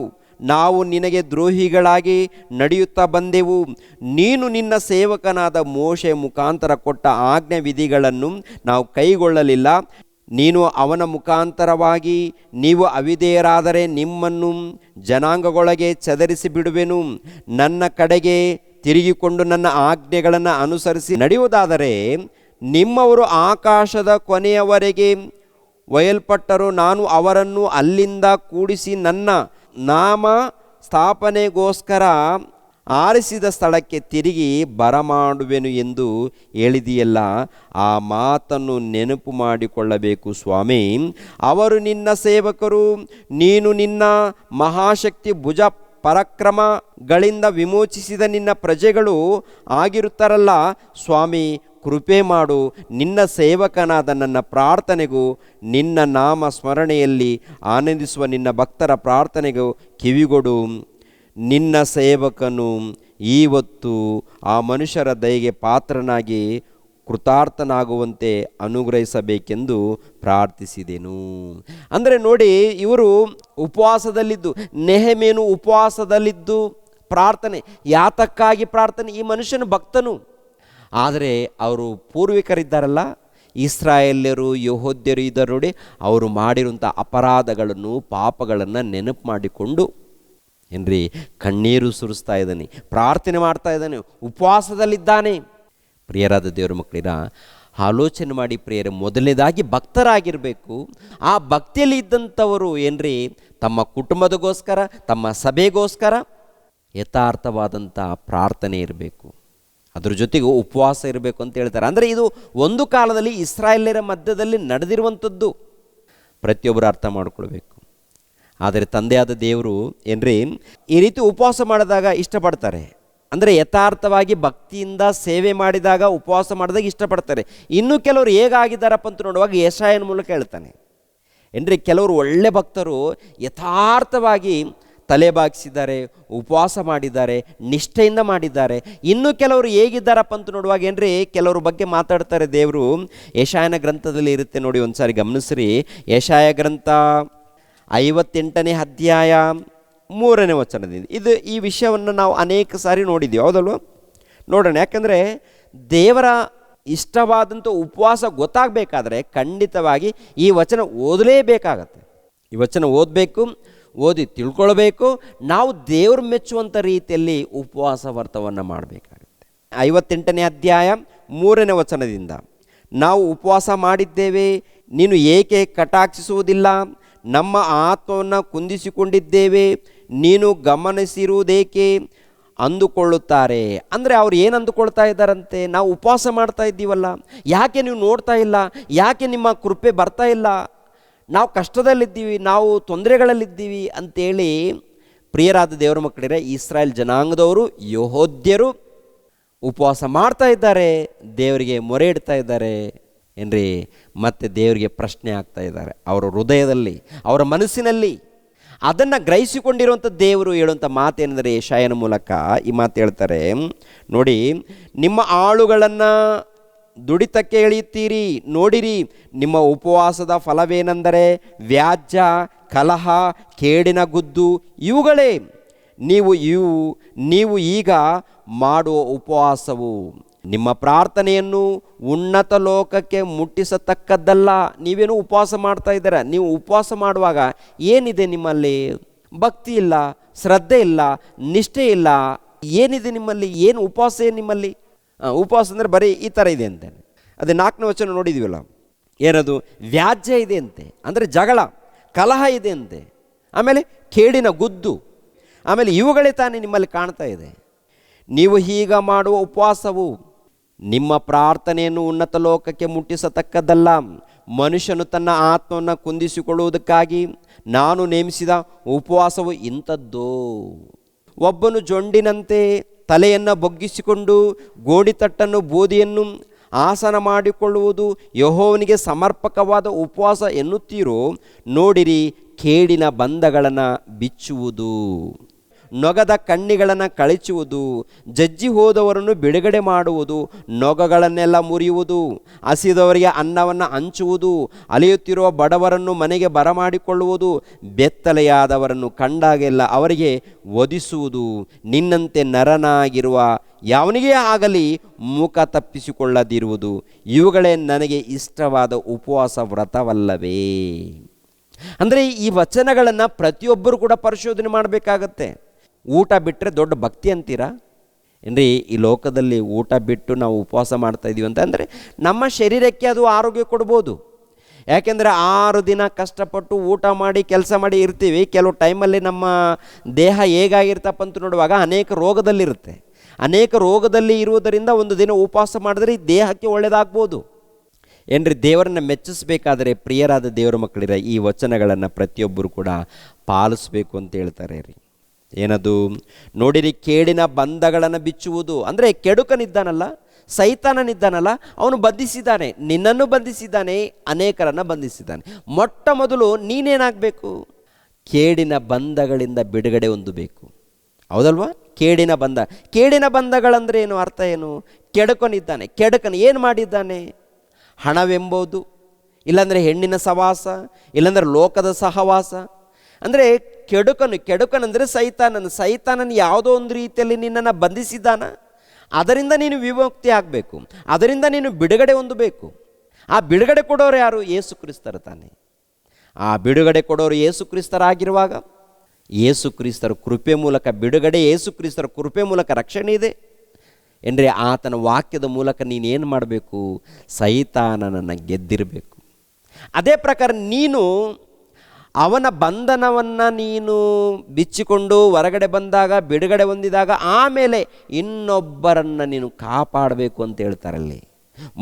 ನಾವು ನಿನಗೆ ದ್ರೋಹಿಗಳಾಗಿ ನಡೆಯುತ್ತಾ ಬಂದೆವು. ನೀನು ನಿನ್ನ ಸೇವಕನಾದ ಮೋಶೆ ಮುಖಾಂತರ ಕೊಟ್ಟ ಆಜ್ಞೆ ವಿಧಿಗಳನ್ನು ನಾವು ಕೈಗೊಳ್ಳಲಿಲ್ಲ. ನೀನು ಅವನ ಮುಖಾಂತರವಾಗಿ ನೀವು ಅವಿಧೇಯರಾದರೆ ನಿಮ್ಮನ್ನು ಜನಾಂಗಗಳೊಳಗೆ ಚದರಿಸಿ ಬಿಡುವೆನು. ನನ್ನ ಕಡೆಗೆ ತಿರುಗಿಕೊಂಡು ನನ್ನ ಆಜ್ಞೆಗಳನ್ನು ಅನುಸರಿಸಿ ನಡೆಯುವುದಾದರೆ ನಿಮ್ಮವರು ಆಕಾಶದ ಕೊನೆಯವರೆಗೆ ಒಯ್ಯಲ್ಪಟ್ಟರು. ನಾನು ಅವರನ್ನು ಅಲ್ಲಿಂದ ಕೂಡಿಸಿ ನನ್ನ ನಾಮ ಸ್ಥಾಪನೆಗೋಸ್ಕರ ಆರಿಸಿದ ಸ್ಥಳಕ್ಕೆ ತಿರುಗಿ ಬರಮಾಡುವೆನು ಎಂದು ಹೇಳಿದೆಯಲ್ಲ, ಆ ಮಾತನ್ನು ನೆನಪು ಮಾಡಿಕೊಳ್ಳಬೇಕು ಸ್ವಾಮಿ. ಅವರು ನಿನ್ನ ಸೇವಕರು. ನೀನು ನಿನ್ನ ಮಹಾಶಕ್ತಿ ಭುಜ ಪರಾಕ್ರಮಗಳಿಂದ ವಿಮೋಚಿಸಿದ ನಿನ್ನ ಪ್ರಜೆಗಳು ಆಗಿರುತ್ತಾರಲ್ಲ ಸ್ವಾಮಿ, ಕೃಪೆ ಮಾಡು. ನಿನ್ನ ಸೇವಕನಾದ ನನ್ನ ಪ್ರಾರ್ಥನೆಗೂ ನಿನ್ನ ನಾಮ ಸ್ಮರಣೆಯಲ್ಲಿ ಆನಂದಿಸುವ ನಿನ್ನ ಭಕ್ತರ ಪ್ರಾರ್ಥನೆಗೂ ಕಿವಿಗೊಡು. ನಿನ್ನ ಸೇವಕನು ಇವತ್ತು ಆ ಮನುಷ್ಯರ ದಯೆಗೆ ಪಾತ್ರನಾಗಿ ಕೃತಾರ್ಥನಾಗುವಂತೆ ಅನುಗ್ರಹಿಸಬೇಕೆಂದು ಪ್ರಾರ್ಥಿಸಿದೆನು. ಅಂದರೆ ನೋಡಿ, ಇವರು ಉಪವಾಸದಲ್ಲಿದ್ದು, ನೆಹೆಮೀಯನು ಉಪವಾಸದಲ್ಲಿದ್ದು ಪ್ರಾರ್ಥನೆ. ಯಾತಕ್ಕಾಗಿ ಪ್ರಾರ್ಥನೆ? ಈ ಮನುಷ್ಯನು ಭಕ್ತನು. ಆದರೆ ಅವರು ಪೂರ್ವಿಕರಿದ್ದಾರಲ್ಲ, ಇಸ್ರಾಯೇಲ್ಯರು, ಯೆಹೂದ್ಯರು ಇದ್ದರು ನೋಡಿ, ಅವರು ಮಾಡಿರುವಂಥ ಅಪರಾಧಗಳನ್ನು, ಪಾಪಗಳನ್ನು ನೆನಪು ಮಾಡಿಕೊಂಡು ಏನ್ರಿ ಕಣ್ಣೀರು ಸುರಿಸ್ತಾ ಇದ್ದಾನೆ, ಪ್ರಾರ್ಥನೆ ಮಾಡ್ತಾ ಇದ್ದಾನೆ, ಉಪವಾಸದಲ್ಲಿದ್ದಾನೆ. ಪ್ರಿಯರಾದ ದೇವರ ಮಕ್ಕಳಿರ, ಆಲೋಚನೆ ಮಾಡಿ ಪ್ರಿಯರೇ, ಮೊದಲನೇದಾಗಿ ಭಕ್ತರಾಗಿರಬೇಕು. ಆ ಭಕ್ತಿಯಲ್ಲಿ ಇದ್ದಂಥವರು ಏನ್ರಿ ತಮ್ಮ ಕುಟುಂಬದಗೋಸ್ಕರ, ತಮ್ಮ ಸಭೆಗೋಸ್ಕರ ಯಥಾರ್ಥವಾದಂಥ ಪ್ರಾರ್ಥನೆ ಇರಬೇಕು. ಅದ್ರ ಜೊತೆಗೆ ಉಪವಾಸ ಇರಬೇಕು ಅಂತ ಹೇಳ್ತಾರೆ. ಅಂದರೆ ಇದು ಒಂದು ಕಾಲದಲ್ಲಿ ಇಸ್ರಾಯೇಲ್ಯರ ಮಧ್ಯದಲ್ಲಿ ನಡೆದಿರುವಂಥದ್ದು, ಪ್ರತಿಯೊಬ್ಬರು ಅರ್ಥ ಮಾಡ್ಕೊಳ್ಬೇಕು. ಆದರೆ ತಂದೆಯಾದ ದೇವರು ಏನ್ರಿ ಈ ರೀತಿ ಉಪವಾಸ ಮಾಡಿದಾಗ ಇಷ್ಟಪಡ್ತಾರೆ. ಅಂದರೆ ಯಥಾರ್ಥವಾಗಿ ಭಕ್ತಿಯಿಂದ ಸೇವೆ ಮಾಡಿದಾಗ ಉಪವಾಸ ಮಾಡಿದಾಗ ಇಷ್ಟಪಡ್ತಾರೆ. ಇನ್ನು ಕೆಲವರು ಹೇಗಾಗಿದ್ದಾರಪ್ಪ ಅಂತ ನೋಡುವಾಗ ಯೆಶಾಯನ ಮೂಲಕ ಹೇಳ್ತಾನೆ ಏನ್ರಿ, ಕೆಲವರು ಒಳ್ಳೆ ಭಕ್ತರು ಯಥಾರ್ಥವಾಗಿ ತಲೆ ಬಾಗಿಸಿದ್ದಾರೆ, ಉಪವಾಸ ಮಾಡಿದ್ದಾರೆ, ನಿಷ್ಠೆಯಿಂದ ಮಾಡಿದ್ದಾರೆ. ಇನ್ನು ಕೆಲವರು ಹೇಗಿದ್ದಾರಪ್ಪ ಅಂತ ನೋಡುವಾಗ ಏನ್ರಿ ಕೆಲವ್ರ ಬಗ್ಗೆ ಮಾತಾಡ್ತಾರೆ ದೇವರು. ಯೆಶಾಯನ ಗ್ರಂಥದಲ್ಲಿ ಇರುತ್ತೆ ನೋಡಿ, ಒಂದು ಸಾರಿ ಗಮನಿಸ್ರಿ. ಯೆಶಾಯ ಗ್ರಂಥ 58ನೇ ಅಧ್ಯಾಯ 3ನೇ ವಚನದಿಂದ ಈ ವಿಷಯವನ್ನು ನಾವು ಅನೇಕ ಸಾರಿ ನೋಡಿದ್ದೀವಿ, ಹೌದಲ್ವ? ನೋಡೋಣ. ಯಾಕಂದರೆ ದೇವರ ಇಷ್ಟವಾದಂಥ ಉಪವಾಸ ಗೊತ್ತಾಗಬೇಕಾದ್ರೆ ಖಂಡಿತವಾಗಿ ಈ ವಚನ ಓದಲೇಬೇಕಾಗತ್ತೆ. ಈ ವಚನ ಓದಬೇಕು, ಓದಿ ತಿಳ್ಕೊಳ್ಬೇಕು. ನಾವು ದೇವರು ಮೆಚ್ಚುವಂಥ ರೀತಿಯಲ್ಲಿ ಉಪವಾಸ ವ್ರತವನ್ನು ಮಾಡಬೇಕಾಗುತ್ತೆ. 58ನೇ ಅಧ್ಯಾಯ 3ನೇ ವಚನದಿಂದ, ನಾವು ಉಪವಾಸ ಮಾಡಿದ್ದೇವೆ, ನೀನು ಏಕೆ ಕಟಾಕ್ಷಿಸುವುದಿಲ್ಲ? ನಮ್ಮ ಆತ್ಮವನ್ನು ಕುಂದಿಸಿಕೊಂಡಿದ್ದೇವೆ, ನೀನು ಗಮನಿಸಿರುವುದೇಕೆ ಅಂದುಕೊಳ್ಳುತ್ತಾರೆ. ಅಂದರೆ ಅವ್ರು ಏನು ಅಂದುಕೊಳ್ತಾ ಇದ್ದಾರಂತೆ, ನಾವು ಉಪವಾಸ ಮಾಡ್ತಾ ಇದ್ದೀವಲ್ಲ, ಯಾಕೆ ನೀವು ನೋಡ್ತಾ ಇಲ್ಲ, ಯಾಕೆ ನಿಮ್ಮ ಕೃಪೆ ಬರ್ತಾ ಇಲ್ಲ, ನಾವು ಕಷ್ಟದಲ್ಲಿದ್ದೀವಿ, ನಾವು ತೊಂದರೆಗಳಲ್ಲಿದ್ದೀವಿ ಅಂತೇಳಿ ಪ್ರಿಯರಾದ ದೇವರ ಮಕ್ಕಳಿರೆ, ಇಸ್ರಾಯೇಲ್ ಜನಾಂಗದವರು ಯೆಹೂದ್ಯರು ಉಪವಾಸ ಮಾಡ್ತಾ ಇದ್ದಾರೆ, ದೇವರಿಗೆ ಮೊರೆ ಇಡ್ತಾ ಇದ್ದಾರೆ ಏನ್ರಿ, ಮತ್ತು ದೇವರಿಗೆ ಪ್ರಶ್ನೆ ಆಗ್ತಾ ಇದ್ದಾರೆ ಅವರ ಹೃದಯದಲ್ಲಿ, ಅವರ ಮನಸ್ಸಿನಲ್ಲಿ. ಅದನ್ನು ಗ್ರಹಿಸಿಕೊಂಡಿರುವಂಥ ದೇವರು ಹೇಳುವಂಥ ಮಾತೇನೆಂದರೆ, ಯೆಶಾಯನ ಮೂಲಕ ಈ ಮಾತು ಹೇಳ್ತಾರೆ ನೋಡಿ, ನಿಮ್ಮ ಆಳುಗಳನ್ನು ದುಡಿತಕ್ಕೆ ಎಳೆಯುತ್ತೀರಿ, ನೋಡಿರಿ, ನಿಮ್ಮ ಉಪವಾಸದ ಫಲವೇನೆಂದರೆ ವ್ಯಾಜ್ಯ, ಕಲಹ, ಕೇಡಿನ ಗುದ್ದು ಇವುಗಳೇ. ನೀವು ಈಗ ಮಾಡುವ ಉಪವಾಸವು ನಿಮ್ಮ ಪ್ರಾರ್ಥನೆಯನ್ನು ಉನ್ನತ ಲೋಕಕ್ಕೆ ಮುಟ್ಟಿಸತಕ್ಕದ್ದಲ್ಲ. ನೀವೇನು ಉಪವಾಸ ಮಾಡ್ತಾ ಇದ್ದೀರ, ನೀವು ಉಪವಾಸ ಮಾಡುವಾಗ ಏನಿದೆ ನಿಮ್ಮಲ್ಲಿ? ಭಕ್ತಿ ಇಲ್ಲ, ಶ್ರದ್ಧೆ ಇಲ್ಲ, ನಿಷ್ಠೆ ಇಲ್ಲ. ಏನಿದೆ ನಿಮ್ಮಲ್ಲಿ? ಏನು ಉಪವಾಸ ಏನು ನಿಮ್ಮಲ್ಲಿ? ಉಪವಾಸ ಅಂದರೆ ಬರೀ ಈ ಥರ ಇದೆ ಅಂತೆ. ಅದೇ 4ನೇ ವಚನ ನೋಡಿದ್ದೀವಲ್ಲ, ಏನದು? ವ್ಯಾಜ್ಯ ಇದೆ ಅಂತೆ, ಅಂದರೆ ಜಗಳ, ಕಲಹ ಇದೆ ಅಂತೆ, ಆಮೇಲೆ ಕೇಡಿನ ಗುದ್ದು, ಆಮೇಲೆ ಇವುಗಳೇ ತಾನೇ ನಿಮ್ಮಲ್ಲಿ ಕಾಣ್ತಾ ಇದೆ. ನೀವು ಈಗ ಮಾಡುವ ಉಪವಾಸವು ನಿಮ್ಮ ಪ್ರಾರ್ಥನೆಯನ್ನು ಉನ್ನತ ಲೋಕಕ್ಕೆ ಮುಟ್ಟಿಸತಕ್ಕದ್ದಲ್ಲ. ಮನುಷ್ಯನು ತನ್ನ ಆತ್ಮವನ್ನು ಕುಂದಿಸಿಕೊಳ್ಳುವುದಕ್ಕಾಗಿ ನಾನು ನೇಮಿಸಿದ ಉಪವಾಸವು ಇಂಥದ್ದು. ಒಬ್ಬನು ಜೊಂಡಿನಂತೆ ತಲೆಯನ್ನು ಬೊಗ್ಗಿಸಿಕೊಂಡು ಗೋಣಿತಟ್ಟನ್ನು ಬೂದಿಯನ್ನು ಆಸನ ಮಾಡಿಕೊಳ್ಳುವುದು ಯೆಹೋವನಿಗೆ ಸಮರ್ಪಕವಾದ ಉಪವಾಸ ಎನ್ನುತ್ತೀರೋ? ನೋಡಿರಿ, ಕೇಡಿನ ಬಂಧಗಳನ್ನು ಬಿಚ್ಚುವುದು, ನೊಗದ ಕಣ್ಣಿಗಳನ್ನು ಕಳಚುವುದು, ಜಜ್ಜಿ ಹೋದವರನ್ನು ಬಿಡುಗಡೆ ಮಾಡುವುದು, ನೊಗಗಳನ್ನೆಲ್ಲ ಮುರಿಯುವುದು, ಹಸಿದವರಿಗೆ ಅನ್ನವನ್ನು ಹಂಚುವುದು, ಅಲೆಯುತ್ತಿರುವ ಬಡವರನ್ನು ಮನೆಗೆ ಬರಮಾಡಿಕೊಳ್ಳುವುದು, ಬೆತ್ತಲೆಯಾದವರನ್ನು ಕಂಡಾಗೆಲ್ಲ ಅವರಿಗೆ ವಧಿಸುವುದು, ನಿನ್ನಂತೆ ನರನಾಗಿರುವ ಯಾವನಿಗೇ ಆಗಲಿ ಮುಖ ತಪ್ಪಿಸಿಕೊಳ್ಳದಿರುವುದು, ಇವುಗಳೇ ನನಗೆ ಇಷ್ಟವಾದ ಉಪವಾಸ ವ್ರತವಲ್ಲವೇ? ಅಂದರೆ ಈ ವಚನಗಳನ್ನು ಪ್ರತಿಯೊಬ್ಬರು ಕೂಡ ಪರಿಶೋಧನೆ ಮಾಡಬೇಕಾಗತ್ತೆ. ಊಟ ಬಿಟ್ಟರೆ ದೊಡ್ಡ ಭಕ್ತಿ ಅಂತೀರಾ ಏನ್ರಿ? ಈ ಲೋಕದಲ್ಲಿ ಊಟ ಬಿಟ್ಟು ನಾವು ಉಪವಾಸ ಮಾಡ್ತಾ ಇದ್ದೀವಿ ಅಂತ ಅಂದರೆ ನಮ್ಮ ಶರೀರಕ್ಕೆ ಅದು ಆರೋಗ್ಯ ಕೊಡ್ಬೋದು. ಯಾಕೆಂದರೆ 6 ದಿನ ಕಷ್ಟಪಟ್ಟು ಊಟ ಮಾಡಿ ಕೆಲಸ ಮಾಡಿ ಇರ್ತೀವಿ. ಕೆಲವು ಟೈಮಲ್ಲಿ ನಮ್ಮ ದೇಹ ಹೇಗಾಗಿರ್ತಪ್ಪ ಅಂತ ನೋಡುವಾಗ ಅನೇಕ ರೋಗದಲ್ಲಿರುತ್ತೆ. ಅನೇಕ ರೋಗದಲ್ಲಿ ಇರುವುದರಿಂದ ಒಂದು ದಿನ ಉಪವಾಸ ಮಾಡಿದ್ರೆ ಈ ದೇಹಕ್ಕೆ ಒಳ್ಳೆಯದಾಗ್ಬೋದು ಏನ್ರಿ. ದೇವರನ್ನು ಮೆಚ್ಚಿಸಬೇಕಾದರೆ ಪ್ರಿಯರಾದ ದೇವರ ಮಕ್ಕಳಿರ ಈ ವಚನಗಳನ್ನು ಪ್ರತಿಯೊಬ್ಬರು ಕೂಡ ಪಾಲಿಸಬೇಕು ಅಂತ ಹೇಳ್ತಾರೆ ರೀ. ಏನದು? ನೋಡಿರಿ, ಕೇಡಿನ ಬಂಧಗಳನ್ನು ಬಿಚ್ಚುವುದು. ಅಂದರೆ ಕೆಡುಕನಿದ್ದಾನಲ್ಲ, ಸೈತಾನನಿದ್ದಾನಲ್ಲ, ಅವನು ಬಂಧಿಸಿದ್ದಾನೆ, ನಿನ್ನನ್ನು ಬಂಧಿಸಿದ್ದಾನೆ, ಅನೇಕರನ್ನು ಬಂಧಿಸಿದ್ದಾನೆ. ಮೊಟ್ಟ ಮೊದಲು ನೀನೇನಾಗಬೇಕು? ಕೇಡಿನ ಬಂಧಗಳಿಂದ ಬಿಡುಗಡೆ ಹೊಂದಬೇಕು, ಹೌದಲ್ವಾ? ಕೇಡಿನ ಬಂಧಗಳಂದರೆ ಏನು? ಅರ್ಥ ಏನು? ಕೆಡುಕನಿದ್ದಾನೆ. ಕೆಡುಕನು ಏನು ಮಾಡಿದ್ದಾನೆ? ಹಣವೆಂಬುದು, ಇಲ್ಲಾಂದರೆ ಹೆಣ್ಣಿನ ಇಲ್ಲಾಂದರೆ ಲೋಕದ ಸಹವಾಸ. ಅಂದರೆ ಕೆಡುಕನಂದರೆ ಸೈತಾನನ ಯಾವುದೋ ಒಂದು ರೀತಿಯಲ್ಲಿ ನಿನ್ನನ್ನು ಬಂಧಿಸಿದ್ದಾನ. ಅದರಿಂದ ನೀನು ವಿಮುಕ್ತಿ ಆಗಬೇಕು, ಅದರಿಂದ ನೀನು ಬಿಡುಗಡೆ ಹೊಂದಬೇಕು. ಆ ಬಿಡುಗಡೆ ಕೊಡೋರು ಯಾರು? ಯೇಸು ಕ್ರಿಸ್ತರ ತಾನೆ. ಆ ಬಿಡುಗಡೆ ಕೊಡೋರು ಯೇಸು ಕ್ರಿಸ್ತರಾಗಿರುವಾಗ ಯೇಸು ಕ್ರಿಸ್ತರ ಕೃಪೆ ಮೂಲಕ ಬಿಡುಗಡೆ, ಯೇಸು ಕ್ರಿಸ್ತರ ಕೃಪೆ ಮೂಲಕ ರಕ್ಷಣೆ ಇದೆ ಎಂದರೆ ಆತನ ವಾಕ್ಯದ ಮೂಲಕ ನೀನೇನು ಮಾಡಬೇಕು? ಸೈತಾನನನ್ನು ಗೆದ್ದಿರಬೇಕು. ಅದೇ ಪ್ರಕಾರ ನೀನು ಅವನ ಬಂಧನವನ್ನು ನೀನು ಬಿಚ್ಚಿಕೊಂಡು ಹೊರಗಡೆ ಬಂದಾಗ, ಬಿಡುಗಡೆ ಹೊಂದಿದಾಗ ಆಮೇಲೆ ಇನ್ನೊಬ್ಬರನ್ನು ನೀನು ಕಾಪಾಡಬೇಕು ಅಂತ ಹೇಳ್ತಾರಲ್ಲಿ.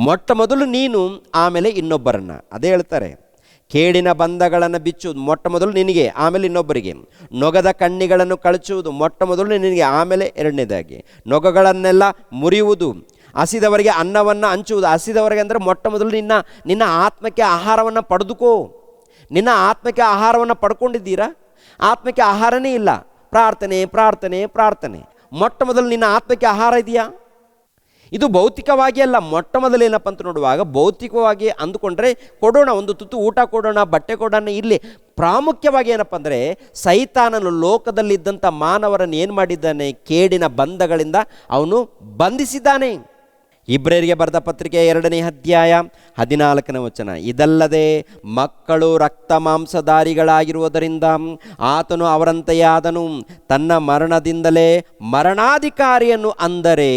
ಮೊಟ್ಟ ಮೊದಲು ನೀನು, ಆಮೇಲೆ ಇನ್ನೊಬ್ಬರನ್ನು. ಅದೇ ಹೇಳ್ತಾರೆ, ಕೇಡಿನ ಬಂಧಗಳನ್ನು ಬಿಚ್ಚುವುದು ಮೊಟ್ಟ ಮೊದಲು ನಿನಗೆ, ಆಮೇಲೆ ಇನ್ನೊಬ್ಬರಿಗೆ. ನೊಗದ ಕಣ್ಣಿಗಳನ್ನು ಕಳಚುವುದು ಮೊಟ್ಟ ಮೊದಲು ನಿನಗೆ, ಆಮೇಲೆ ಎರಡನೇದಾಗಿ. ನೊಗಗಳನ್ನೆಲ್ಲ ಮುರಿಯುವುದು, ಹಸಿದವರಿಗೆ ಅನ್ನವನ್ನು ಹಂಚುವುದು. ಹಸಿದವರಿಗೆ ಅಂದರೆ ಮೊಟ್ಟ ಮೊದಲು ನಿನ್ನ ಆತ್ಮಕ್ಕೆ ಆಹಾರವನ್ನು ಪಡೆದುಕೋ. ನಿನ್ನ ಆತ್ಮಕ್ಕೆ ಆಹಾರವನ್ನು ಪಡ್ಕೊಂಡಿದ್ದೀರಾ? ಆತ್ಮಕ್ಕೆ ಆಹಾರನೇ ಇಲ್ಲ. ಪ್ರಾರ್ಥನೆ ಪ್ರಾರ್ಥನೆ ಪ್ರಾರ್ಥನೆ. ಮೊಟ್ಟ ಮೊದಲು ನಿನ್ನ ಆತ್ಮಕ್ಕೆ ಆಹಾರ ಇದೆಯಾ? ಇದು ಭೌತಿಕವಾಗಿ ಅಲ್ಲ. ಮೊಟ್ಟ ಮೊದಲು ಏನಪ್ಪ ಅಂತ ನೋಡುವಾಗ, ಭೌತಿಕವಾಗಿ ಅಂದುಕೊಂಡ್ರೆ ಕೊಡೋಣ, ಒಂದು ತುತ್ತು ಊಟ ಕೊಡೋಣ, ಬಟ್ಟೆ ಕೊಡೋಣ, ಇಲ್ಲಿ ಪ್ರಾಮುಖ್ಯವಾಗಿ ಏನಪ್ಪ ಅಂದರೆ, ಸೈತಾನನು ಲೋಕದಲ್ಲಿದ್ದಂಥ ಮಾನವರನ್ನು ಏನು ಮಾಡಿದ್ದಾನೆ? ಕೇಡಿನ ಬಂಧಗಳಿಂದ ಅವನು ಬಂಧಿಸಿದ್ದಾನೆ. ಇಬ್ರಿಯರಿಗೆ ಬರೆದ ಪತ್ರಿಕೆ 2ನೇ ಅಧ್ಯಾಯ 14ನೇ ವಚನ. ಇದಲ್ಲದೆ ಮಕ್ಕಳು ರಕ್ತ ಮಾಂಸಧಾರಿಗಳಾಗಿರುವುದರಿಂದ ಆತನು ಅವರಂತೆಯೇ ಆದನು. ತನ್ನ ಮರಣದಿಂದಲೇ ಮರಣಾಧಿಕಾರಿಯನ್ನು, ಅಂದರೆ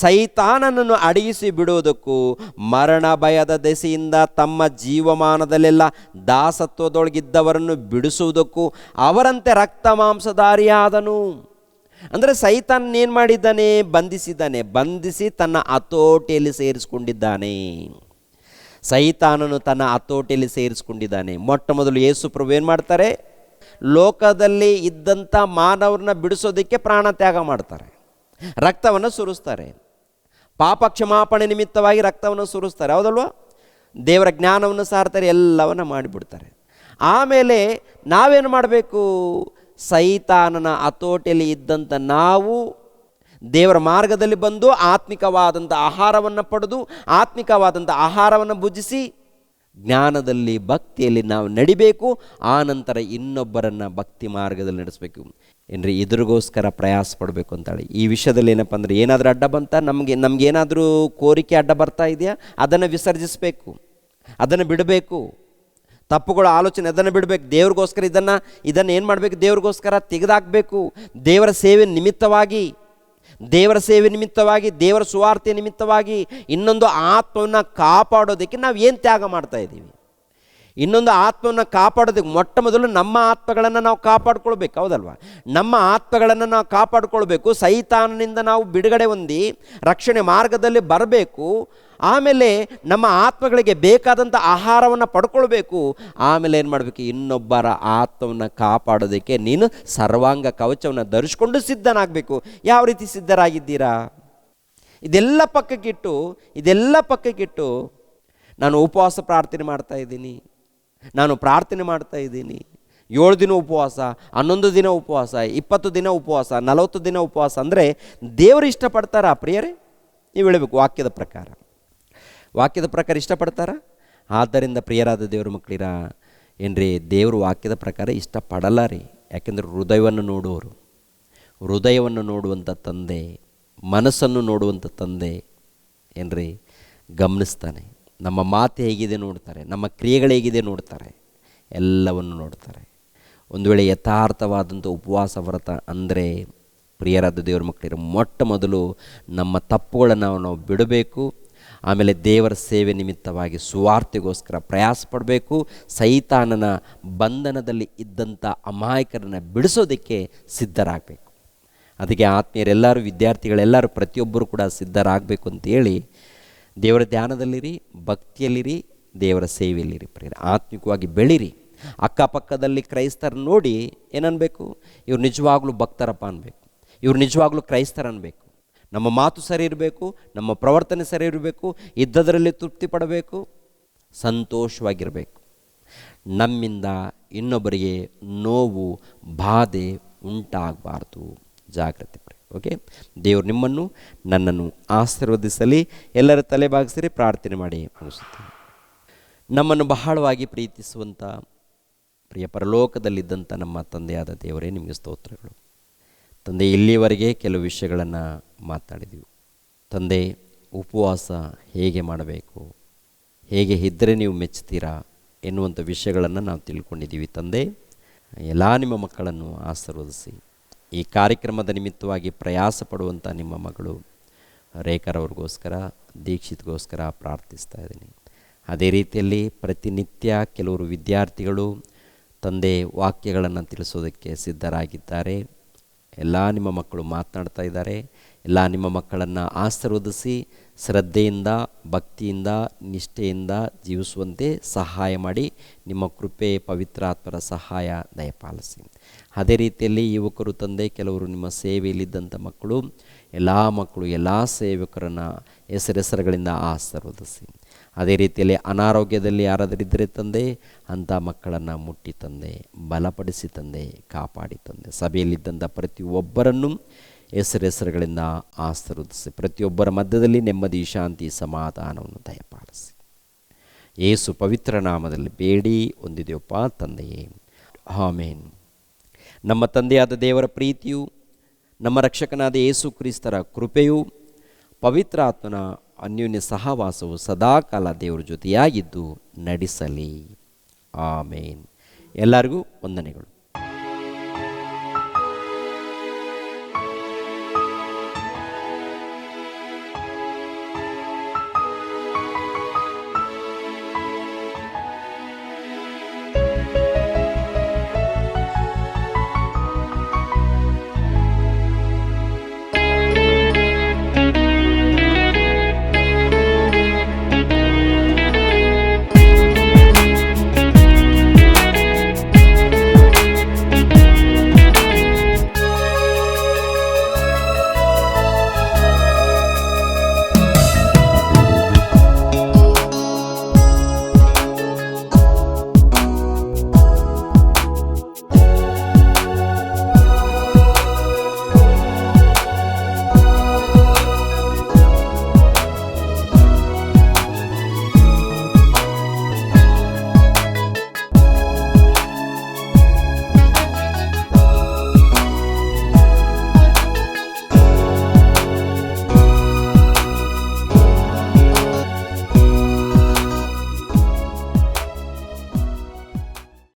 ಸೈತಾನನನ್ನು ಅಡಗಿಸಿ ಬಿಡುವುದಕ್ಕೂ ಮರಣ ಭಯದ ದೆಸೆಯಿಂದ ತಮ್ಮ ಜೀವಮಾನದಲ್ಲೆಲ್ಲ ದಾಸತ್ವದೊಳಗಿದ್ದವರನ್ನು ಬಿಡಿಸುವುದಕ್ಕೂ ಅವರಂತೆ ರಕ್ತ ಮಾಂಸಧಾರಿಯಾದನು. ಅಂದರೆ ಸೈತಾನ್ ಏನು ಮಾಡಿದ್ದಾನೆ? ಬಂಧಿಸಿದ್ದಾನೆ. ಬಂಧಿಸಿ ತನ್ನ ಹತೋಟಿಯಲ್ಲಿ ಸೇರಿಸ್ಕೊಂಡಿದ್ದಾನೆ. ಸೈತಾನನು ತನ್ನ ಹತೋಟಿಯಲ್ಲಿ ಸೇರಿಸ್ಕೊಂಡಿದ್ದಾನೆ. ಮೊಟ್ಟ ಮೊದಲು ಯೇಸು ಪ್ರಭು ಏನು ಮಾಡ್ತಾರೆ? ಲೋಕದಲ್ಲಿ ಇದ್ದಂಥ ಮಾನವರನ್ನ ಬಿಡಿಸೋದಕ್ಕೆ ಪ್ರಾಣ ತ್ಯಾಗ ಮಾಡ್ತಾರೆ, ರಕ್ತವನ್ನು ಸುರಿಸ್ತಾರೆ. ಪಾಪ ಕ್ಷಮಾಪಣೆ ನಿಮಿತ್ತವಾಗಿ ರಕ್ತವನ್ನು ಸುರಿಸ್ತಾರೆ, ಹೌದಲ್ವ? ದೇವರ ಜ್ಞಾನವನ್ನು ಸಾರ್ತಾರೆ, ಎಲ್ಲವನ್ನು ಮಾಡಿಬಿಡ್ತಾರೆ. ಆಮೇಲೆ ನಾವೇನು ಮಾಡಬೇಕು? ಸೈತಾನನ ಹತೋಟಿಯಲ್ಲಿ ಇದ್ದಂಥ ನಾವು ದೇವರ ಮಾರ್ಗದಲ್ಲಿ ಬಂದು ಆತ್ಮಿಕವಾದಂಥ ಆಹಾರವನ್ನು ಪಡೆದು, ಆತ್ಮಿಕವಾದಂಥ ಆಹಾರವನ್ನು ಭುಜಿಸಿ, ಜ್ಞಾನದಲ್ಲಿ ಭಕ್ತಿಯಲ್ಲಿ ನಾವು ನಡಿಬೇಕು. ಆ ನಂತರ ಇನ್ನೊಬ್ಬರನ್ನು ಭಕ್ತಿ ಮಾರ್ಗದಲ್ಲಿ ನಡೆಸಬೇಕು. ಏನ್ರಿ, ಇದ್ರಿಗೋಸ್ಕರ ಪ್ರಯಾಸ ಪಡಬೇಕು ಅಂತಾಳೆ. ಈ ವಿಷಯದಲ್ಲಿ ಏನಪ್ಪ ಅಂದರೆ, ಏನಾದರೂ ಅಡ್ಡ ಬಂತ, ನಮಗೇನಾದರೂ ಕೋರಿಕೆ ಅಡ್ಡ ಬರ್ತಾ ಇದೆಯಾ? ಅದನ್ನು ವಿಸರ್ಜಿಸಬೇಕು, ಅದನ್ನು ಬಿಡಬೇಕು. ತಪ್ಪುಗಳ ಆಲೋಚನೆ ಅದನ್ನು ಬಿಡಬೇಕು. ದೇವ್ರಿಗೋಸ್ಕರ ಇದನ್ನು ಏನು ಮಾಡಬೇಕು? ದೇವ್ರಿಗೋಸ್ಕರ ತೆಗೆದಾಕಬೇಕು. ದೇವರ ಸೇವೆ ನಿಮಿತ್ತವಾಗಿ, ದೇವರ ಸುವಾರ್ತೆ ನಿಮಿತ್ತವಾಗಿ ಇನ್ನೊಂದು ಆತ್ಮವನ್ನು ಕಾಪಾಡೋದಕ್ಕೆ ನಾವು ಏನು ತ್ಯಾಗ ಮಾಡ್ತಾ ಇದ್ದೀವಿ? ಇನ್ನೊಂದು ಆತ್ಮವನ್ನು ಕಾಪಾಡೋದಕ್ಕೆ ಮೊಟ್ಟ ಮೊದಲು ನಮ್ಮ ಆತ್ಮಗಳನ್ನು ನಾವು ಕಾಪಾಡ್ಕೊಳ್ಬೇಕು, ಹೌದಲ್ವ? ನಮ್ಮ ಆತ್ಮಗಳನ್ನು ನಾವು ಕಾಪಾಡ್ಕೊಳ್ಬೇಕು. ಸೈತಾನನಿಂದ ನಾವು ಬಿಡುಗಡೆ ಹೊಂದಿ ರಕ್ಷಣೆ ಮಾರ್ಗದಲ್ಲಿ ಬರಬೇಕು. ಆಮೇಲೆ ನಮ್ಮ ಆತ್ಮಗಳಿಗೆ ಬೇಕಾದಂಥ ಆಹಾರವನ್ನು ಪಡ್ಕೊಳ್ಬೇಕು. ಆಮೇಲೆ ಏನು ಮಾಡಬೇಕು? ಇನ್ನೊಬ್ಬರ ಆತ್ಮವನ್ನು ಕಾಪಾಡೋದಕ್ಕೆ ನೀನು ಸರ್ವಾಂಗ ಕವಚವನ್ನು ಧರಿಸ್ಕೊಂಡು ಸಿದ್ಧನಾಗಬೇಕು. ಯಾವ ರೀತಿ ಸಿದ್ಧರಾಗಿದ್ದೀರಾ? ಇದೆಲ್ಲ ಪಕ್ಕಕ್ಕಿಟ್ಟು ನಾನು ಉಪವಾಸ ಪ್ರಾರ್ಥನೆ ಮಾಡ್ತಾ ಇದ್ದೀನಿ, ನಾನು ಪ್ರಾರ್ಥನೆ ಮಾಡ್ತಾ ಇದ್ದೀನಿ, 7 ದಿನ ಉಪವಾಸ, 11 ದಿನ ಉಪವಾಸ, 20 ದಿನ ಉಪವಾಸ, 40 ದಿನ ಉಪವಾಸ ಅಂದರೆ ದೇವರು ಇಷ್ಟಪಡ್ತಾರಾ ಪ್ರಿಯರೇ? ನೀವು ಹೇಳಬೇಕು. ವಾಕ್ಯದ ಪ್ರಕಾರ ಇಷ್ಟಪಡ್ತಾರ? ಆದ್ದರಿಂದ ಪ್ರಿಯರಾದ ದೇವರ ಮಕ್ಕಳಿರ, ಏನ್ರಿ, ದೇವರು ವಾಕ್ಯದ ಪ್ರಕಾರ ಇಷ್ಟಪಡಲ್ಲ ರೀ. ಯಾಕೆಂದರೆ ಹೃದಯವನ್ನು ನೋಡುವಂಥ ತಂದೆ, ಮನಸ್ಸನ್ನು ನೋಡುವಂಥ ತಂದೆ ಏನ್ರಿ ಗಮನಿಸ್ತಾನೆ. ನಮ್ಮ ಮಾತು ಹೇಗಿದೆ ನೋಡ್ತಾರೆ, ನಮ್ಮ ಕ್ರಿಯೆಗಳು ಹೇಗಿದೆ ನೋಡ್ತಾರೆ, ಎಲ್ಲವನ್ನು ನೋಡ್ತಾರೆ. ಒಂದು ವೇಳೆ ಯಥಾರ್ಥವಾದಂಥ ಉಪವಾಸ ವ್ರತ ಅಂದರೆ, ಪ್ರಿಯರಾದ ದೇವರ ಮಕ್ಕಳಿರೋ, ಮೊಟ್ಟ ಮೊದಲು ನಮ್ಮ ತಪ್ಪುಗಳನ್ನು ನಾವು ಬಿಡಬೇಕು. ಆಮೇಲೆ ದೇವರ ಸೇವೆ ನಿಮಿತ್ತವಾಗಿ ಸುವಾರ್ತೆಗೋಸ್ಕರ ಪ್ರಯಾಸ ಪಡಬೇಕು. ಸೈತಾನನ ಬಂಧನದಲ್ಲಿ ಇದ್ದಂಥ ಅಮಾಯಕರನ್ನು ಬಿಡಿಸೋದಕ್ಕೆ ಸಿದ್ಧರಾಗಬೇಕು. ಅದಕ್ಕೆ ಆತ್ಮೀಯರೆಲ್ಲರೂ, ವಿದ್ಯಾರ್ಥಿಗಳೆಲ್ಲರೂ, ಪ್ರತಿಯೊಬ್ಬರು ಕೂಡ ಸಿದ್ಧರಾಗಬೇಕು ಅಂತೇಳಿ ದೇವರ ಧ್ಯಾನದಲ್ಲಿರಿ, ಭಕ್ತಿಯಲ್ಲಿರಿ, ದೇವರ ಸೇವೆಯಲ್ಲಿರಿ. ಪ್ರಿಯರೇ, ಆತ್ಮಿಕವಾಗಿ ಬೆಳೀರಿ. ಅಕ್ಕಪಕ್ಕದಲ್ಲಿ ಕ್ರೈಸ್ತರನ್ನು ನೋಡಿ ಏನನ್ನಬೇಕು? ಇವ್ರು ನಿಜವಾಗ್ಲೂ ಭಕ್ತರಪ್ಪ ಅನ್ಬೇಕು, ಇವ್ರು ನಿಜವಾಗ್ಲೂ ಕ್ರೈಸ್ತರ ಅನ್ಬೇಕು. ನಮ್ಮ ಮಾತು ಸರಿ ಇರಬೇಕು, ನಮ್ಮ ಪ್ರವರ್ತನೆ ಸರಿ ಇರಬೇಕು, ಇದ್ದದರಲ್ಲಿ ತೃಪ್ತಿ ಪಡಬೇಕು, ಸಂತೋಷವಾಗಿರಬೇಕು. ನಮ್ಮಿಂದ ಇನ್ನೊಬ್ಬರಿಗೆ ನೋವು, ಬಾಧೆ ಉಂಟಾಗಬಾರ್ದು. ಜಾಗ್ರತೆ. ಓಕೆ, ದೇವರು ನಿಮ್ಮನ್ನು ನನ್ನನ್ನು ಆಶೀರ್ವದಿಸಲಿ. ಎಲ್ಲರ ತಲೆ ಬಾಗಿಸಿರಿ, ಪ್ರಾರ್ಥನೆ ಮಾಡಿ ಮುಗಿಸುತ್ತೇನೆ. ನಮ್ಮನ್ನು ಬಹಳವಾಗಿ ಪ್ರೀತಿಸುವಂಥ ಪ್ರಿಯ ಪರಲೋಕದಲ್ಲಿದ್ದಂಥ ನಮ್ಮ ತಂದೆಯಾದ ದೇವರೇ, ನಿಮಗೆ ಸ್ತೋತ್ರಗಳು. ತಂದೆ, ಇಲ್ಲಿಯವರೆಗೆ ಕೆಲವು ವಿಷಯಗಳನ್ನು ಮಾತಾಡಿದೆವು. ತಂದೆ, ಉಪವಾಸ ಹೇಗೆ ಮಾಡಬೇಕು, ಹೇಗೆ ಇದ್ದರೆ ನೀವು ಮೆಚ್ಚುತ್ತೀರಾ ಎನ್ನುವಂಥ ವಿಷಯಗಳನ್ನು ನಾವು ತಿಳ್ಕೊಂಡಿದ್ದೀವಿ. ತಂದೆ, ಎಲ್ಲ ನಿಮ್ಮ ಮಕ್ಕಳನ್ನು ಆಶೀರ್ವದಿಸಿ. ಈ ಕಾರ್ಯಕ್ರಮದ ನಿಮಿತ್ತವಾಗಿ ಪ್ರಯಾಸ ಪಡುವಂಥ ನಿಮ್ಮ ಮಗಳು ರೇಖಾರವ್ರಿಗೋಸ್ಕರ, ದೀಕ್ಷಿತ್ಗೋಸ್ಕರ ಪ್ರಾರ್ಥಿಸ್ತಾ ಇದ್ದೀನಿ. ಅದೇ ರೀತಿಯಲ್ಲಿ ಪ್ರತಿನಿತ್ಯ ಕೆಲವರು ವಿದ್ಯಾರ್ಥಿಗಳು ತಂದೆ ವಾಕ್ಯಗಳನ್ನು ತಿಳಿಸೋದಕ್ಕೆ ಸಿದ್ಧರಾಗಿದ್ದಾರೆ. ಎಲ್ಲ ನಿಮ್ಮ ಮಕ್ಕಳು ಮಾತನಾಡ್ತಾ ಇದ್ದಾರೆ. ಎಲ್ಲ ನಿಮ್ಮ ಮಕ್ಕಳನ್ನು ಆಶೀರ್ವದಿಸಿ ಶ್ರದ್ಧೆಯಿಂದ, ಭಕ್ತಿಯಿಂದ, ನಿಷ್ಠೆಯಿಂದ ಜೀವಿಸುವಂತೆ ಸಹಾಯ ಮಾಡಿ ನಿಮ್ಮ ಕೃಪೆ, ಪವಿತ್ರಾತ್ಮರ ಸಹಾಯ ದಯಪಾಲಿಸಿ. ಅದೇ ರೀತಿಯಲ್ಲಿ ಯುವಕರು ತಂದೆ, ಕೆಲವರು ನಿಮ್ಮ ಸೇವೆಯಲ್ಲಿದ್ದಂಥ ಮಕ್ಕಳು, ಎಲ್ಲ ಮಕ್ಕಳು, ಎಲ್ಲ ಸೇವಕರನ್ನು ಹೆಸರುಗಳಿಂದ ಆಶೀರ್ವದಿಸಿ. ಅದೇ ರೀತಿಯಲ್ಲಿ ಅನಾರೋಗ್ಯದಲ್ಲಿ ಯಾರಾದರಿದ್ದರೆ ತಂದೆ, ಅಂಥ ಮಕ್ಕಳನ್ನು ಮುಟ್ಟಿ ತಂದೆ, ಬಲಪಡಿಸಿ ತಂದೆ, ಕಾಪಾಡಿ ತಂದೆ. ಸಭೆಯಲ್ಲಿದ್ದಂಥ ಪ್ರತಿಯೊಬ್ಬರನ್ನು ಹೆಸರುಗಳಿಂದ ಆಶೀರ್ವದಿಸಿ. ಪ್ರತಿಯೊಬ್ಬರ ಮಧ್ಯದಲ್ಲಿ ನೆಮ್ಮದಿ, ಶಾಂತಿ, ಸಮಾಧಾನವನ್ನು ದಯಪಾಲಿಸಿ. ಯೇಸು ಪವಿತ್ರ ನಾಮದಲ್ಲಿ ಬೇಡಿ ಹೊಂದಿದೆಯಪ್ಪ ತಂದೆಯೇ, ಆಮೇನ್. ನಮ್ಮ ತಂದೆಯಾದ ದೇವರ ಪ್ರೀತಿಯು, ನಮ್ಮ ರಕ್ಷಕನಾದ ಯೇಸು ಕ್ರಿಸ್ತರ ಕೃಪೆಯು, ಪವಿತ್ರ ಆತ್ಮನ ಅನ್ಯೋನ್ಯ ಸಹವಾಸವು ಸದಾಕಾಲ ದೇವರ ಜೊತೆಯಾಗಿದ್ದು ನಡೆಸಲಿ. ಆಮೇನ್. ಎಲ್ಲರಿಗೂ ವಂದನೆಗಳು.